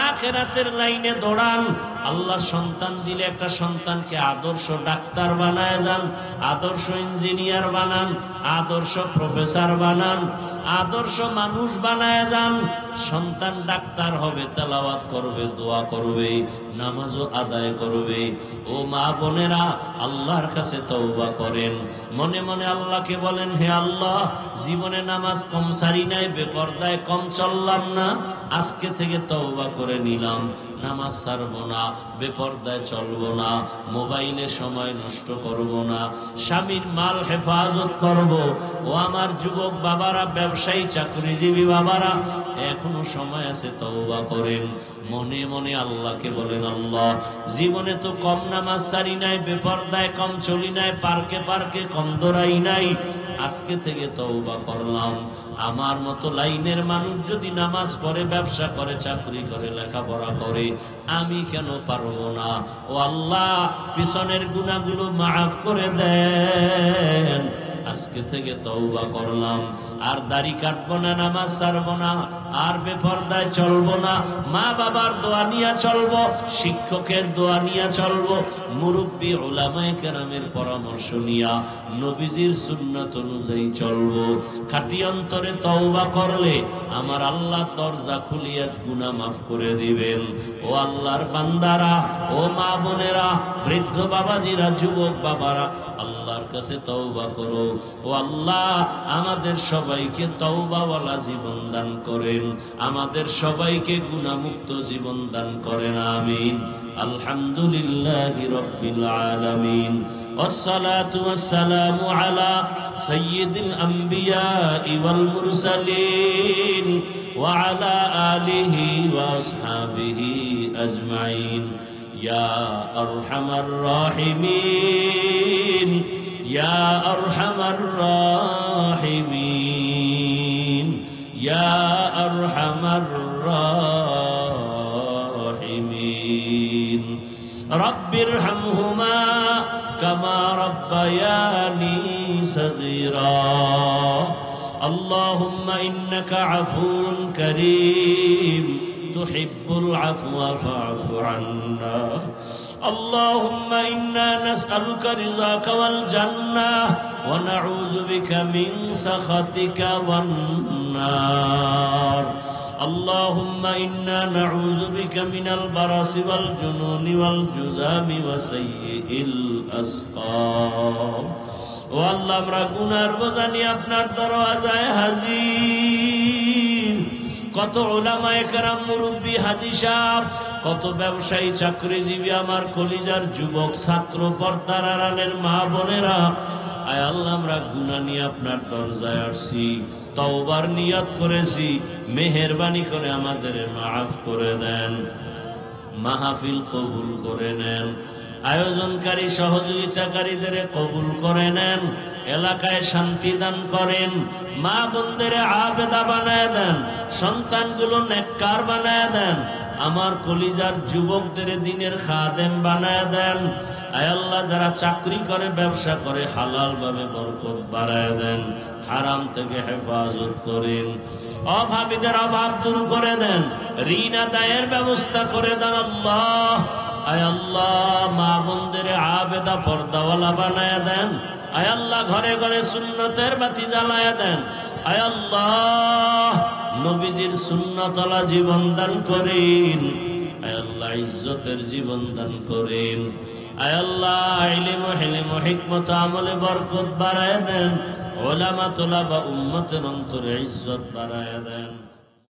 আখিরাতের লাইনে দৌড়ান। আল্লাহ সন্তান দিলে একটা সন্তানকে আদর্শ ডাক্তার বানায় যান, আদর্শ ইঞ্জিনিয়ার বানান, আদর্শ প্রফেসর বানান, আদর্শ মানুষ বানায় যান। সন্তান ডাক্তার হবে, তেলাওয়াত করবে, দোয়া করবে, নামাজও আদায় করবে। ও মা বোনেরা, আল্লাহর কাছে তওবা করেন, মনে মনে আল্লাহকে বলেন, হে আল্লাহ, জীবনে নামাজ কম সারি নাই, বেপরদায় কম চললাম না, আজকে থেকে তওবা করে নিলাম, নামাজ ছাড়বো না, বেপরদায় চলবো না, মোবাইলে সময় নষ্ট করব না, স্বামীর মাল হেফাজত করব। ও আমার যুবক বাবারা, ব্যবসায়ী চাকরিজীবী বাবারা, এখনো সময় আছে, তওবা করেন, মনে মনে আল্লাহকে বলেন, আল্লাহ, জীবনে তো কম নামাজ ছাড়ি নাই, বেপরদায় কম চলি নাই, পার্কে পার্কে কম দৌড়াই নাই, আজকে থেকে তওবা করলাম। আমার মতো লাইনের মানুষ যদি নামাজ পড়ে, ব্যবসা করে, চাকরি করে, লেখাপড়া করে, আমি কেন পারবো না? ও আল্লাহ, পিছনের গুনাহগুলো মাফ করে দেন, আজকে থেকে তওবা করলাম, আর দাড়ি কাটবো না, নামাজ ছাড়বো না, আর বেপরদায় চলবো না, মা বাবার দোয়া নিয়ে চলবো, শিক্ষকের দোয়া নিয়ে চলবো, মুরব্বী উলামায়ে কেরামের পরামর্শ নিয়া নবীজির সুন্নাত অনুযায়ী চলবো। খাঁটি অন্তরে তওবা করলে আমার আল্লাহ দরজা খুলিয়া গুনাহ মাফ করে দিবেন। ও আল্লাহর বান্দারা, ও মা বোনেরা, বৃদ্ধ বাবাজিরা, যুবক বাবারা, আল্লাহর কাছে তওবা করো। ও আল্লাহ, আমাদের সবাইকে তওবাওয়ালা জীবন দান করেন, আমাদের সবাইকে গুনাহমুক্ত জীবন দান করেন, আমিন। আলহামদুলিল্লাহি রাব্বিল আলামিন, والصلاة والسلام على سيد الأنبياء والمرسلين وعلى آله وأصحابه أجمعين يا أرحم الراحمين يا أرحم الراحمين يا أرحم الراحمين رب ارحمهما كما ربياني صغيرا اللهم إنك عفو كريم তুহিব্বুল আফওয়া ফা'ফু আন্না। আল্লাহুম্মা ইন্না নাসআলুকা রিযাকা ওয়াল জান্নাহ ওয়া নাউযু বিকা মিন সাখাতিকা ওয়ান নার। আল্লাহুম্মা ইন্না নাউযু বিকা মিনাল বারাসি ওয়াল জুনুনি ওয়াল জুযামি ওয়া সাইয়্যিল আসকাম। ও আল্লাহ, আমরা গুনার বোঝা নিয়ে আপনার দরওয়াজায় হাজির। কত উলামায়ে কেরাম, মুরব্বী, হাজী সাহেব, কত ব্যবসায়ী, চাকরিজীবী, আমার কলিজার যুবক, ছাত্র, পর্দার আড়ালের মা বোনেরা, আয় আল্লাহ, আমরা গুনাহ নিয়ে আপনার দরজায় আসছি, তওবার নিয়ত করেছি, মেহেরবানি করে আমাদের মাফ করে দেন, মাহফিল কবুল করে নেন, আয়োজনকারী সহযোগিতাকারীদের কবুল করে নেন, এলাকায় শান্তি দান করেন, মা বোনদের আবেদা বানায় দেন, সন্তানগুলো নেককার বানায় দেন, আমার কলিজার যুবকদের দিনের খাদেম বানায় দেন। আয় আল্লাহ, যারা চাকরি করে, ব্যবসা করে, হালাল ভাবে বরকত বাড়ায় দেন, হারাম থেকে হেফাজত করেন, অভাবীদের অভাব দূর করে দেন, ঋণ আদায়ের ব্যবস্থা করে দেন। আল্লাহ, আয় আল্লাহ, মা বোনদের আবেদা পর্দাওয়ালা বানায় দেন। আয় আল্লাহ, ঘরে ঘরে সুন্নতের বাতি জ্বালায় দেন। আয় আল্লাহ, নবীজির সুন্নতলা জীবন দান করেন। আয় আল্লাহ, ইজ্জতের জীবন দান করেন। আয় আল্লাহ, ইলম ও হিলম ও হিকমত আমলে বরকত বাড়ায় দেন। উলামা, তুলাবা, উম্মতের অন্তরে ইজ্জত বাড়ায় দেন।